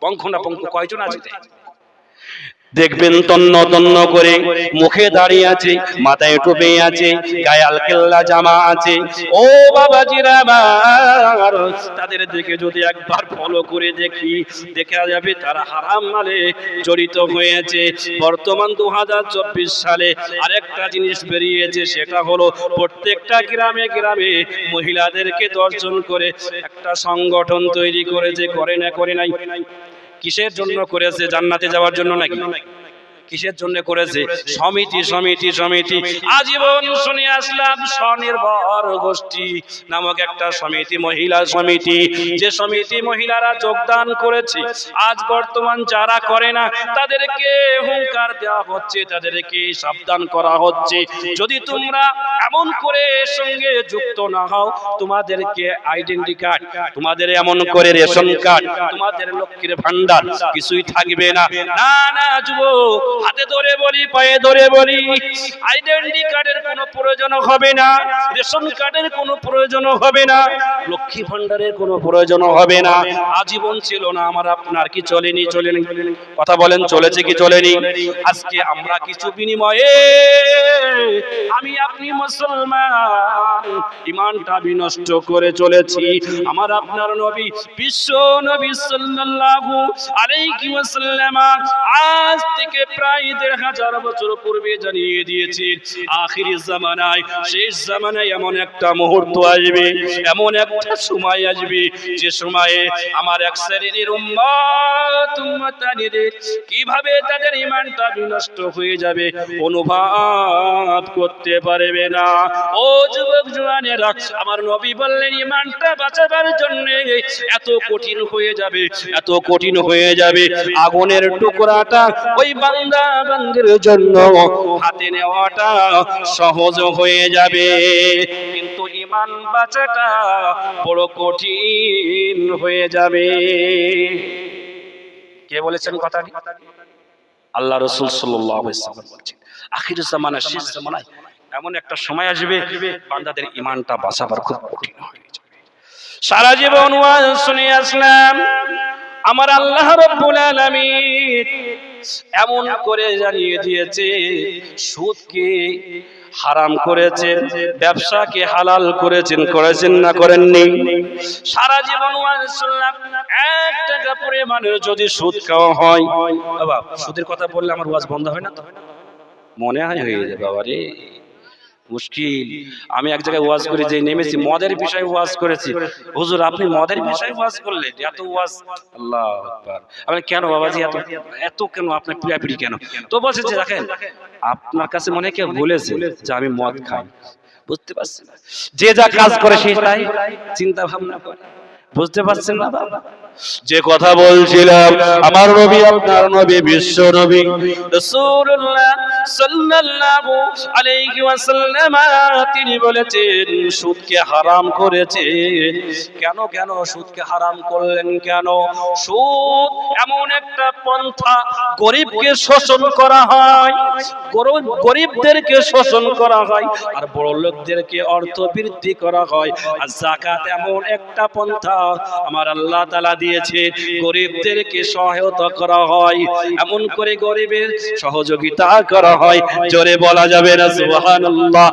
পঙ্খ না পঙ্খ কয়জন আছে দেখবেন তন্ন তন্ন করে মুখে দাঁড়িয়ে আছে, মাথায় টুপি আছে, গায়ে আলকেল্লা জামা আছে। ও বাবাজিরা আমার, তাদের দিকে যদি একবার ফলো করে দেখি দেখা যাবে তারা হারাম মালে জড়িত হয়েছে। বর্তমান 2024 সালে আরেকটা জিনিস বেরিয়েছে, সেটা হলো প্রত্যেকটা গ্রামে গ্রামে মহিলাদেরকে 10 জন করে একটা সংগঠন তৈরি করেছে। করে না করে নাই? কিসের জন্য করেছে? জান্নাতে যাওয়ার জন্য নাকি? কিসের জন্য করেছে? সমিতি সমিতি সমিতি। আজীবন শুনে আসলাম স্বনির্ভর গোষ্ঠী নামক একটা সমিতি, মহিলা সমিতি, যে সমিতি মহিলারা যোগদান করেছে। আজ বর্তমান যারা করে না তাদেরকে হুঙ্কার দেওয়া হচ্ছে, তাদেরকে সাবধান করা হচ্ছে, যদি তোমরা এমন করে এর সঙ্গে যুক্ত না হও তোমাদেরকে আইডেন্টি কার্ড, তোমাদের এমন করে রেশন কার্ড, তোমাদের লক্ষ্মীর ভান্ডার কিছুই থাকবে না। না না যুবক, হাতে ধরে বলি, পায়ে ধরে বলি, আইডেন্টি কার্ডের কোনো প্রয়োজন হবে না, রেশন কার্ডের কোনো প্রয়োজন হবে না, লক্ষ্মী ভান্ডারের কোনো প্রয়োজন হবে না। আজীবন ছিল না আমার আপনার, কি চলেনি? চলেনি? কথা বলেন, চলেছে কি চলেনি? আজকে আমরা কিছু বিনিময়ে আমি আপনি মুসলমান ঈমানটা বিনষ্ট করে চলেছি। আমার আপনার নবী, বিশ্ব নবী সাল্লাল্লাহু আলাইহি ওয়াসাল্লাম আজ থেকে প্রায় ১৫০০ বছর পূর্বে জানিয়ে দিয়েছে আখিরি জামানায়, শেষ জামানায় এমন একটা মুহূর্ত আসবে, এমন একটা সময় আসবে যে সময়ে আমার এক শ্রেণীর উম্মত কিভাবে তাদের ঈমানটা বিনষ্ট হয়ে যাবে অনুভব করতে পারবে না। ও যুবক জওয়ানেরা, আমার নবী বললেন ঈমানটা বাঁচাবার জন্য এত কঠিন হয়ে যাবে, এত কঠিন হয়ে যাবে, আগুনের টুকরাটা ওই বান্দা বান্দির জন্য হাতে নেওয়াটা সহজ হয়ে যাবে, কিন্তু ঈমান বাঁচাটা বড় কঠিন হয়ে যাবে। কে বলেছেন কথাটি? আল্লাহ রাসূল সাল্লাল্লাহু আলাইহি ওয়াসাল্লাম বলেছেন আখির জামানা, শেষ জামানায় এমন একটা সময় আসবে বান্দাদের ঈমানটা বাঁচাবার খুব কঠিন হয়ে যাবে। সারা জীবন ওয়াজ শুনে আসলাম, আমার আল্লাহ রাব্বুল আলামিন এমন করে জানিয়ে দিয়েছে সুদকে হারাম করেছেন, ব্যবসাকে হালাল করেছেন, করেছেন না করেননি? সারা জীবন ওয়াজ শুনলাম, 1 টাকা পরিমাণের যদি সুদ খাওয়া হয়, বাবা সুদের কথা বললে আমার ওয়াজ বন্ধ হয় না তো? মনে হয় হয়ে যাবে বাবা রে, মুশকিল। আমি এক জায়গায় ওয়াজ করে যে নেমেছি, মদের বিষয়ে ওয়াজ করেছি, হুজুর আপনি মদের বিষয়ে ওয়াজ করলেন, এত ওয়াজ, আল্লাহু আকবার। আমি কেন বাবাজি এত এত কেন আপনার পিড়াপিড়ি কেন? তো বলছে যে দেখেন আপনার কাছে মনে কেউ বলেছে যে আমি মদ খাই, বুঝতে পারছেন? যে যা কাজ করে সেটাই চিন্তা ভাবনা করে, বুঝতে পারছেন না বাবা? যে কথা বলছিলাম, আমার নবী, আপনার নবী, বিশ্ব নবী রাসূলুল্লাহ সাল্লাল্লাহু আলাইহি ওয়াসাল্লাম তিনি বলেছেন সুদকে হারাম করেছেন। কেন কেন সুদকে হারাম করলেন কেন? সুদ এমন একটা পন্থা, গরিবকে শোষণ করা হয়, গরিবদেরকে শোষণ করা হয়, আর বড় লোকদেরকে অর্থ বৃদ্ধি করা হয়। আর যাকাত এমন একটা পন্থা আমার আল্লাহ তাআলা দিয়েছে, গরিবদেরকে সহায়তা করা হয়, এমন করে গরিবের সহযোগিতা করা হয়, জোরে বলা যাবে না সুবহানাল্লাহ।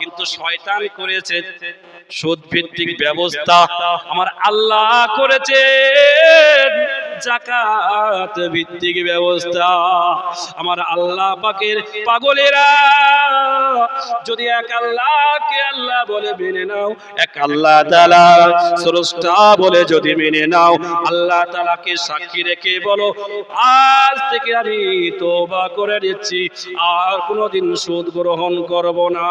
কিন্তু শয়তান করেছে সুদ ভিত্তিক ব্যবস্থা, আমার আল্লাহ করেছে যাকাত ভিত্তিক ব্যবস্থা। আমার আল্লাহ পাকের পাগলেরা যদি এক আল্লাহকে আল্লাহ বলে মেনে নাও, এক আল্লাহ তাআলা স্রষ্টা বলে যদি মেনে নাও, আল্লাহ তাআলাকে সাক্ষী রেখে বলো আজ থেকে আমি তওবা করে নিচ্ছি, আর কোনোদিন সুদ গ্রহণ করব না।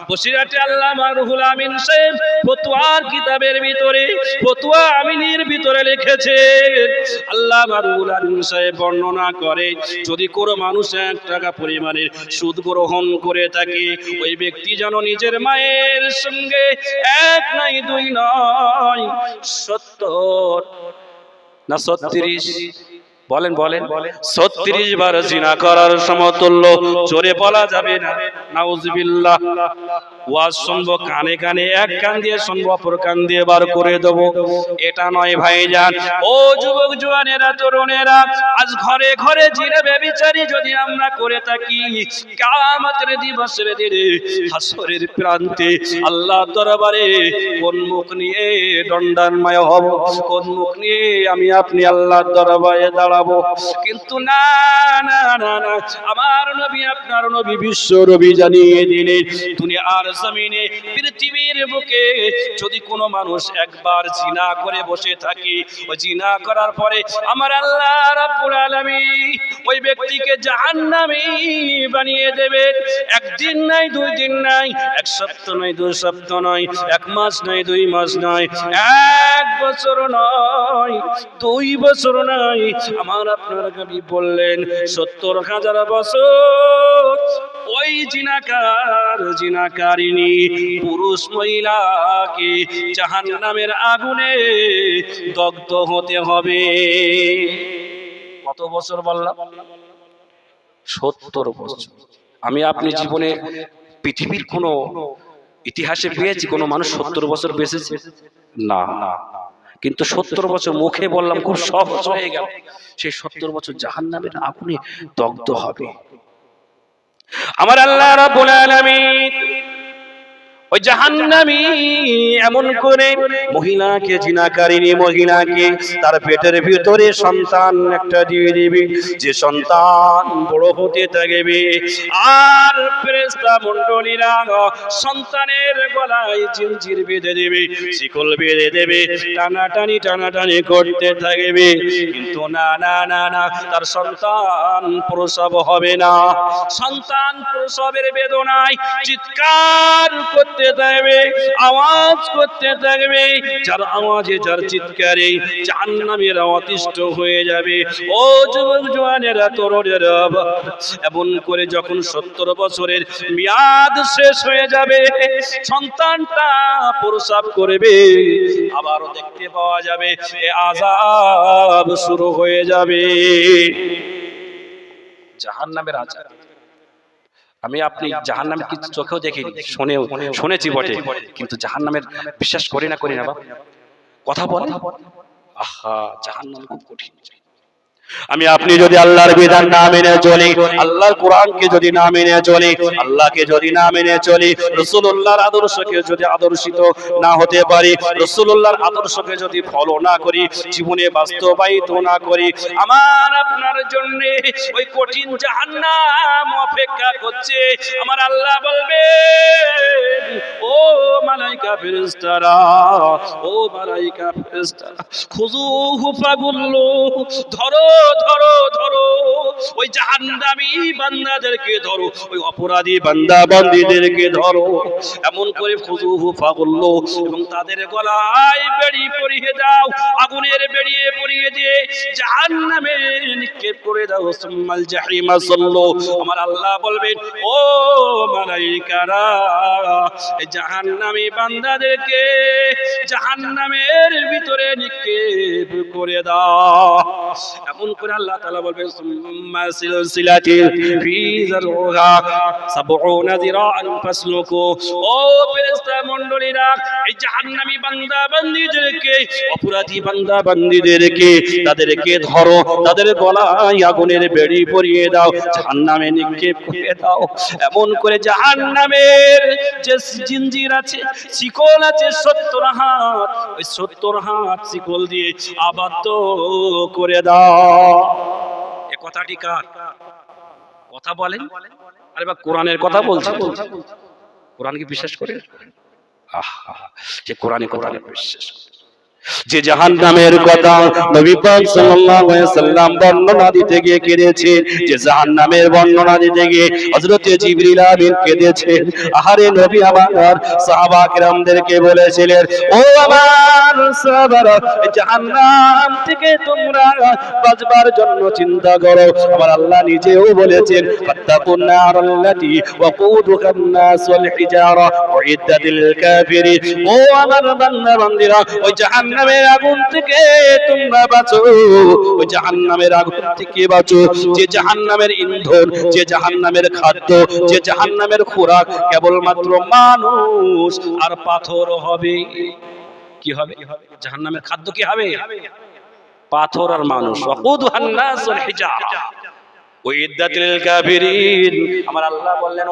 বসিরাটে আল্লামা রুহুল আমিন সাহেব ফতোয়ার কিতাবের ভিতরে, ফতোয়া আমিনের ভিতরে লিখেছেন, আল্লামা রুহুল আমিন সাহেব বর্ণনা করে যদি কোনো মানুষ 1 টাকা পরিমাণের সুদ গ্রহণ করে থাকে, ওই ব্যক্তি যেন নিজের মায়ের সঙ্গে 1 নয় 2 নয় 70 না 36, বলেন বলেন 36 বার জিনা করার সমতুল্য, জোরে বলা যাবে না নাউজুবিল্লাহ। ওয়াজ শুনবো কানে কানে, এক কান দিয়ে শুনবো অপর কান দিয়ে বার করে দেব, এটা নয় ভাইজান। ও যুবক জওয়ানেরা, তরুণেরা, আজ ঘরে ঘরে জিনা ব্যভিচারী যদি আমরা করে থাকি, কিয়ামতের দিবসের দিনে হাসরের প্রান্তে আল্লাহ দরবারে কোন মুখ নিয়ে দণ্ডায়মান হব, কোন মুখ নিয়ে আমি আপনি আল্লাহর দরবারে দাঁড়াবো? কিন্তু না না না না, আমার নবী, আপনার নবী, বিশ্ব নবী জানিয়ে দিলেন দুনিয়ার জমিনে, পৃথিবীর বুকে যদি কোনো মানুষ একবার জিনা করে বসে থাকে, ওই জিনা করার পরে আমার আল্লাহ রাব্বুল আলামিন ওই ব্যক্তিকে জাহান্নামী বানিয়ে দেবেন। একদিন নাই, 2 দিন নাই, 1 সপ্তাহ নাই, 2 সপ্তাহ নয়, 1 মাস নাই, 2 মাস নয়, 1 বছর নয়, 2 বছর নয়, আমার আপনার নবী বললেন 70,000 বছর ওই জিনাকার, জিনাকারিনী পুরুষ মহিলাকে জাহান্নামের আগুনে দগ্ধ হতে হবে। কত বছর বললাম? 70 বছর। আমি আপনি জীবনে পৃথিবীর কোনো ইতিহাসে পেয়েছি কোনো মানুষ 70 বছর বেঁচেছে? না। কিন্তু 70 বছর মুখে বললাম খুব সহজ হয়ে গেল, সেই 70 বছর জাহান্নামের আগুনে দগ্ধ হবে। আমার আল্লাহ রাব্বুল আলামিন ওই জাহান্নামী এমন করে মহিলাকে, জিনাকারিনী মহিলাকে তার পেটের ভিতরে সন্তান একটা দিয়ে দিবে, যে সন্তান বড় হতে থাকবে। আর ফেরেশতা মণ্ডলীরা সন্তানের গলায় জিঞ্জির বেঁধে দেবে, শিকল বেঁধে দেবে, টানাটানি টানাটানি করতে থাকবে। কিন্তু না না না না, তার সন্তান প্রসব হবে না। সন্তান প্রসবের বেদনায় চিৎকার করতে থাকবে, আওয়াজ করতে থাকবে, যার আওয়াজে, যার চিৎকারে জাহান্নামীরা অতিষ্ঠ হয়ে যাবে। ও যুবক জওয়ানেরা, তরুণেরা, এমন করে যখন 70 বছরের মেয়াদ শেষ হয়ে যাবে, সন্তানটা প্রসব করবে, আবারও দেখতে পাওয়া যাবে এ আযাব শুরু হয়ে যাবে। জাহান্নামের আযাব। আমি আপনি জাহান্নামের কিছু চোখেও দেখিনি, শুনেছি বটে, কিন্তু জাহান্নামের বিশ্বাস করি না বাবা। কথা বলে, আহা, জাহান্নাম খুব কঠিন। আমি আপনি যদি আল্লাহর বিধান না মেনে চলি, আল্লাহর কোরআনকে যদি না মেনে চলি, আল্লাহকে যদি না মেনে চলি, রাসূলুল্লাহর আদর্শকে যদি আদর্শিত না হতে পারি, রাসূলুল্লাহর আদর্শকে যদি ফলো না করি, জীবনে বাস্তবায়িত না করি, আমার আপনার জন্য ওই কঠিন জাহান্নাম অপেক্ষা করছে। আমার আল্লাহ বলবে, ও মালাইকা ফেরেশতারা, ও মালাইকা ফেরেশতারা, খুযুহু ফাগুল্লু, ধরো ধরো ধরো, ওই জাহান্নামী বান্দাদেরকে ধরো, ওই অপরাধী বান্দা বান্দীদেরকে ধরো। এমন করে খুযুহু ফাগুল্লু, এবং তাদের গলায় বেড়ি পরিয়ে দাও, আগুনের বেড়ি পরিয়ে দিয়ে জাহান্নামে নিক্ষেপ করে দাও। সুম্মাল জাহিমা সাল্লু। আমার আল্লাহ বলবেন, ও মালাইকারা, এই জাহান্নামী বান্দাদেরকে জাহান্নামের ভিতরে নিক্ষেপ করে দাও। এমন করে আল্লাহ তাআলা বলবেন, সুম্মা সিলসিলাতি ফি যারউহা ৭০ যিরাআন ফাসলুকু। ও ফেরেশতা মণ্ডলীরা, এই জাহান্নামী বান্দা বান্দীদেরকে, অপরাধী বান্দা বান্দীদেরকে তাদেরকে ধরো, তাদের গলায় আগুনের বেড়ি পরিয়ে দাও, জাহান্নামে নিক্ষেপ করে দাও। এমন করে জাহান্নামের যে জিঞ্জির আছে, শিকল আছে ৭০ হাত, ওই ৭০ হাত শিকল দিয়ে আবদ্ধ করে দাও। এ কথাটি কার কথা বলেন? আরে বা কোরআনের কথা বলছি। কোরআন কি বিশ্বাস করে? আহা, যে কোরআনের কথা বিশ্বাস করে, যে জাহান্নামের কথা নবী পাক সাল্লাল্লাহু আলাইহি সাল্লাম বর্ণনা দিতে গিয়ে কেঁদেছেন, যে জাহান্নামের বর্ণনা দিতে গিয়ে হযরতে জিবরিল আমিন কেঁদেছেন। আহারে নবী আমার সাহাবা কিরামদেরকে বলেছিলেন, ও আমার সাহাবারা, জাহান্নাম থেকে তোমরা বাঁচবার জন্য চিন্তা করো। আমার আল্লাহ নিজেও বলেছেন, ফাত্তাকুন নারাল্লাতী ওয়াকুদুহান নাস ওয়াল হিজারা উইদ্দাতিল কাফিরিন। ও আমার বান্দা বান্দীরা, ওই জাহান্নামের আগুন থেকে তোমরা বাঁচো, ওই জাহান্নামের আগুন থেকে বাঁচো। যে জাহান্নামের ইন্ধন, যে জাহান্নামের খাদ্য, যে জাহান্নামের খোরাক কেবলমাত্র মানুষ আর পাথর হবে। কি হবে? জাহান্নামের খাদ্য কি হবে? পাথর আর মানুষ। ওয়াকুদুহান নাস ওয়াল হিজারা উইদ্দাতিল কাফিরিন। আমার আল্লাহ বললেন,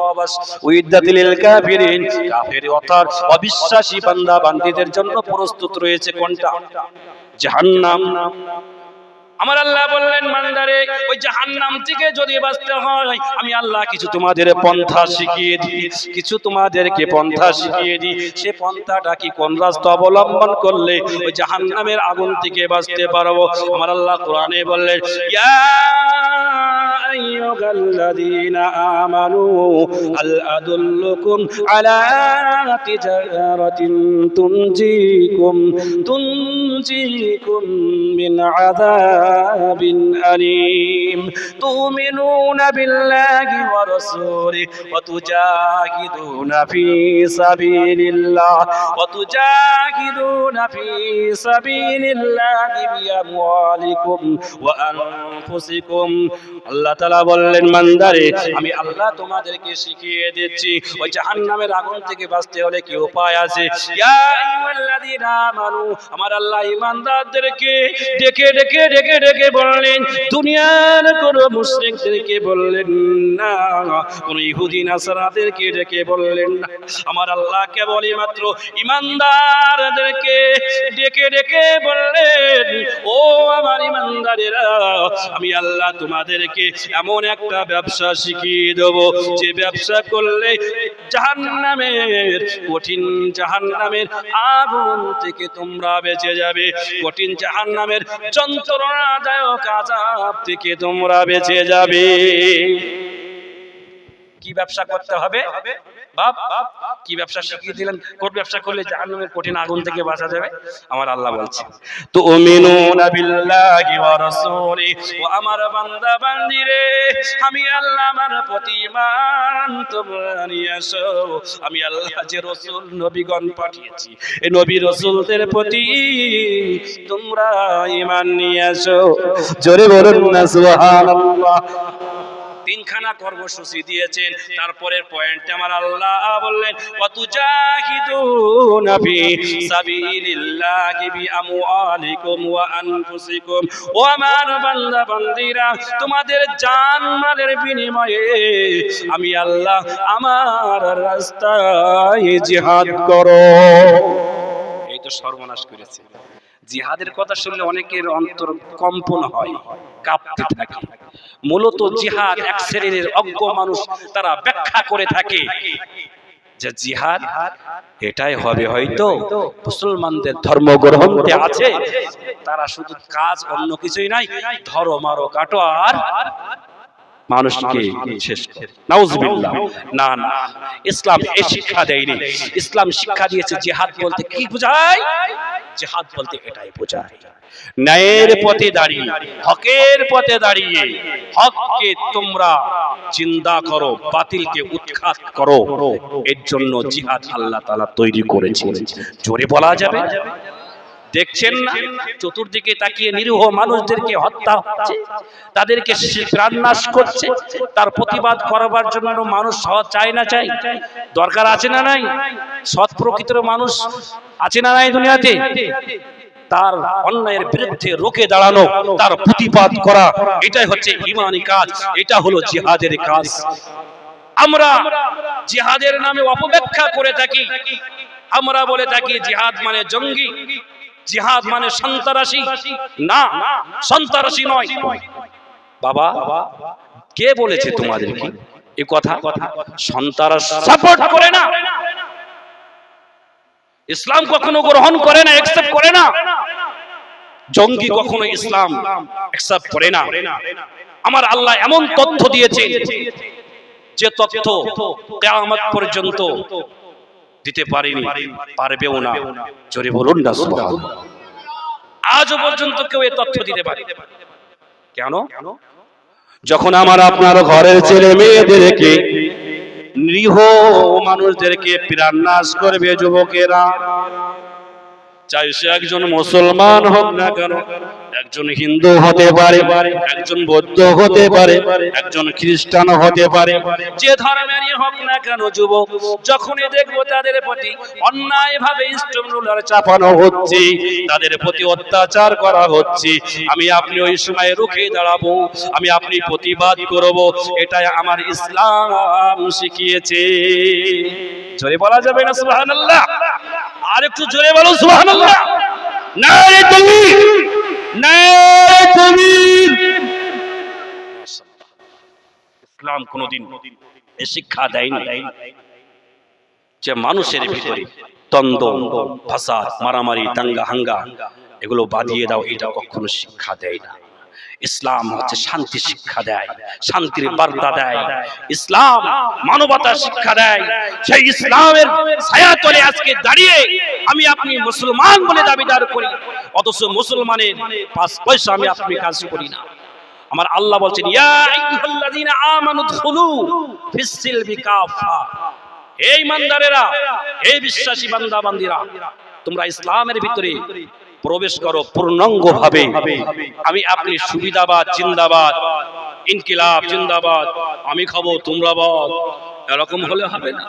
উইদ্দাতিল কাফিরিন, কাফের অর্থাৎ অবিশ্বাসী বান্দা বান্দীদের জন্য প্রস্তুত রয়েছে কোনটা? জাহান্নাম। আমার আল্লাহ বললেন, বান্দারে, ওই জাহান্নাম থেকে যদি বাঁচতে হয়, আমি আল্লাহ কিছু তোমাদের পন্থা শিখিয়ে দিই, কিছু তোমাদেরকে পন্থা শিখিয়ে দিই। সে পন্থাটা কি, কোন রাস্তা অবলম্বন করলে ওই জাহান্নামের আগুন থেকে বাঁচতে পারবো? আমার আল্লাহ কোরআনে বললেন, ইয়া আইয়ুহাল্লাযীনা আমানু হাল আদুল্লুকুম আলা তিজারাতিন তুনজিকুম মিন আযাবিন আলীম তুমিনুনা বিল্লাহি ওয়া রাসূলিহি ওয়া তুজাহিদুনা ফি সাবিলিল্লাহি বিআমওয়ালিকুম ওয়া আনফুসিকুম। আল্লাহ তাআলা বললেন বান্দারে আমি আল্লাহ তোমাদেরকে শিখিয়ে দিচ্ছি ওই জাহান্নামের আগুন থেকে বাঁচতে হলে কি উপায় আছে। ইয়া আইয়ুহাল্লাযীনা আমানু আমার আল্লাহ ঈমানদারদেরকে ডেকে ডেকে ডেকে ডেকে বললেন, দুনিয়ার কোন মুশরিকদেরকে বললেন না, কোন ইহুদি নাসারাদেরকে ডেকে বললেন না। আমার আল্লাহ কেবলই মাত্র ঈমানদারদেরকে ডেকে ডেকে বললেন, ও আমার ঈমানদারেরা আমি আল্লাহ তোমাদেরকে এমন একটা ব্যবসা শিখিয়ে দেব যে ব্যবসা করলে জাহান্নামের কঠিন জাহান্নামের আগুন থেকে তোমরা বেঁচে যাবে, কঠিন জাহান্নামের যন্ত্রণাদায়ক আযাব থেকে তোমরা বেঁচে যাবে। কি ব্যবসা করতে হবে বাপ? কি ব্যবসা শিখিয়ে দিলেন? কোন ব্যবসা করলে জাহান্নামের কঠিন আগুন থেকে বাঁচা যাবে? আমার আল্লাহ বলছে তুমিনুনা বিল্লাহি ওয়া রাসূলি, ও আমার বান্দা বান্দিরে আমি আল্লাহ আমার প্রতি ঈমান তোমরা নিয়ে আসো। আমি আল্লাহ যে রাসূল নবীগণ পাঠিয়েছি এই নবী রাসূলদের প্রতি তোমরা ঈমান নিয়ে আসো। জোরে বলুন না সুবহানাল্লাহ। তিনখানা কর্মসূচি দিয়েছেন। তারপরের পয়েন্টে আমার আল্লাহ বললেন ওয়াতুজাহিদুনা ফি সাবিলিল্লাহি বিআমওয়ালিকুম ওয়া আনফুসিকুম, ও আমার বান্দা বান্দীরা তোমাদের জান মালের বিনিময়ে আমি আল্লাহ আমার রাস্তায় জিহাদ করো। এই তো সর্বনাশ করেছে। জিহাদের কথা শুনলে অনেকের অন্তর কম্পন হয়, কাঁপতে থাকে। মূলত জিহাদ এক শ্রেণীর অজ্ঞ মানুষ তারা ব্যাখ্যা করে থাকে যে জিহাদ এটাই হবে হয়তো মুসলমানদের ধর্ম গ্রহণতে আছে, তারা শুধু কাজ অন্য কিছুই নাই, ধরো মারো কাটো আর মানুষকে শেষ করে। নাউজুবিল্লাহ। না না, ইসলাম এই শিক্ষা দেয়নি। ইসলাম শিক্ষা দিয়েছে জিহাদ বলতে কি বোঝায়। জিহাদ বলতে এটাই বোঝায় ন্যায়ের পথে দাঁড়িয়ে, হকের পথে দাঁড়িয়ে হককে তোমরা জিন্দা করো, বাতিলকে উৎখাত করো। এর জন্য জিহাদ আল্লাহ তাআলা তৈরি করেছেন। জোরে বলা যাবে? দেখছেন না চতুর্দিকে তাকিয়ে নিরীহ মানুষদেরকে হত্যা হচ্ছে, তাদেরকে প্রাণনাশ করছে, তার প্রতিবাদ করবার জন্য মানুষ চায় না চাই? দরকার আছে না নাই? সৎ প্রকৃতির মানুষ আছে না নাই দুনিয়াতে? তার অন্যায়ের বিরুদ্ধে রুখে দাঁড়ানো, তার প্রতিবাদ করা, এটাই হচ্ছে ঈমানি কাজ, এটা হলো জিহাদের কাজ। আমরা জিহাদের নামে অপব্যাখ্যা করে থাকি। আমরা বলে থাকি জিহাদ মানে জঙ্গি, জিহাদ মানে সন্ত্রাসী। না, সন্ত্রাসী নয় বাবা। কে বলেছে তোমাদেরকে এই কথা? সন্ত্রাস সাপোর্ট করে না, ইসলাম কখনো গ্রহণ করে না, অ্যাকসেপ্ট করে না। জঙ্গি কখনো ইসলাম অ্যাকসেপ্ট করে না। আমার আল্লাহ এমন তথ্য দিয়েছেন যে তথ্য কিয়ামত পর্যন্ত দিতে পারেনি, পারবেও না। জোরে বলুন না সুবহানাল্লাহ। আজও পর্যন্ত কেউ এই তথ্য দিতে পারে? কেন? যখন আমার আপনার ঘরের ছেলে মেয়েদেরকে, নিরীহ মানুষদেরকে প্রাণনাশ করবে যুবকেরা, চাই সে একজন মুসলমান হোক না কেন, একজন হিন্দু হতে পারে, একজন বৌদ্ধ হতে পারে, একজন খ্রিস্টান হতে পারে, যে ধর্মেরই হোক না কেন যুবক, যখনই দেখবো তাদের প্রতি অন্যায় ভাবে স্টোন রুলার চাপানো হচ্ছে, তাদের প্রতি অত্যাচার করা হচ্ছে, আমি আপনি ওই সময় রুখে দাঁড়াবো, আমি আপনি প্রতিবাদ করব। এটাই আমার ইসলাম শিখিয়েছে। জোরে বলা যাবে না সুবহানাল্লাহ? আর একটু জোরে বলো সুবহানাল্লাহ। নারে তাকবীর, নারে তাকবীর। ইসলাম কোনদিন এই শিক্ষা দেয়নি যে মানুষের ভিতরে দ্বন্দ্ব, ফাসাদ, মারামারি, দাঙ্গা হাঙ্গা এগুলো বাদিয়ে দাও, এটা কখনো শিক্ষা দেয় না। ইসলাম হচ্ছে শান্তি শিক্ষা দেয়, শান্তির বার্তা দেয়। ইসলাম মানবতার শিক্ষা দেয়। সেই ইসলামের ছায়াতলে আজকে দাঁড়িয়ে আমি আপনি মুসলমান বলে দাবিদার করি, অথচ মুসলমানের 5 পয়সা আমি আপনি কাজ করি না। আমার আল্লাহ বলছেন ইয়া আইয়ুহাল্লাযীনা আমানু দুখুলু ফিস সিলমি কাফা, এই ইমানদারেরা, এই বিশ্বাসী বান্দা বান্দীরা, তোমরা ইসলামের ভিতরে প্রবেশ করো পূর্ণাঙ্গ ভাবে। আমি আপনি সুবিধাবাদ জিন্দাবাদ ইনকিলাব জিন্দাবাদ, আমি খাবো তোমরা বাদ, এরকম হলে হবে না।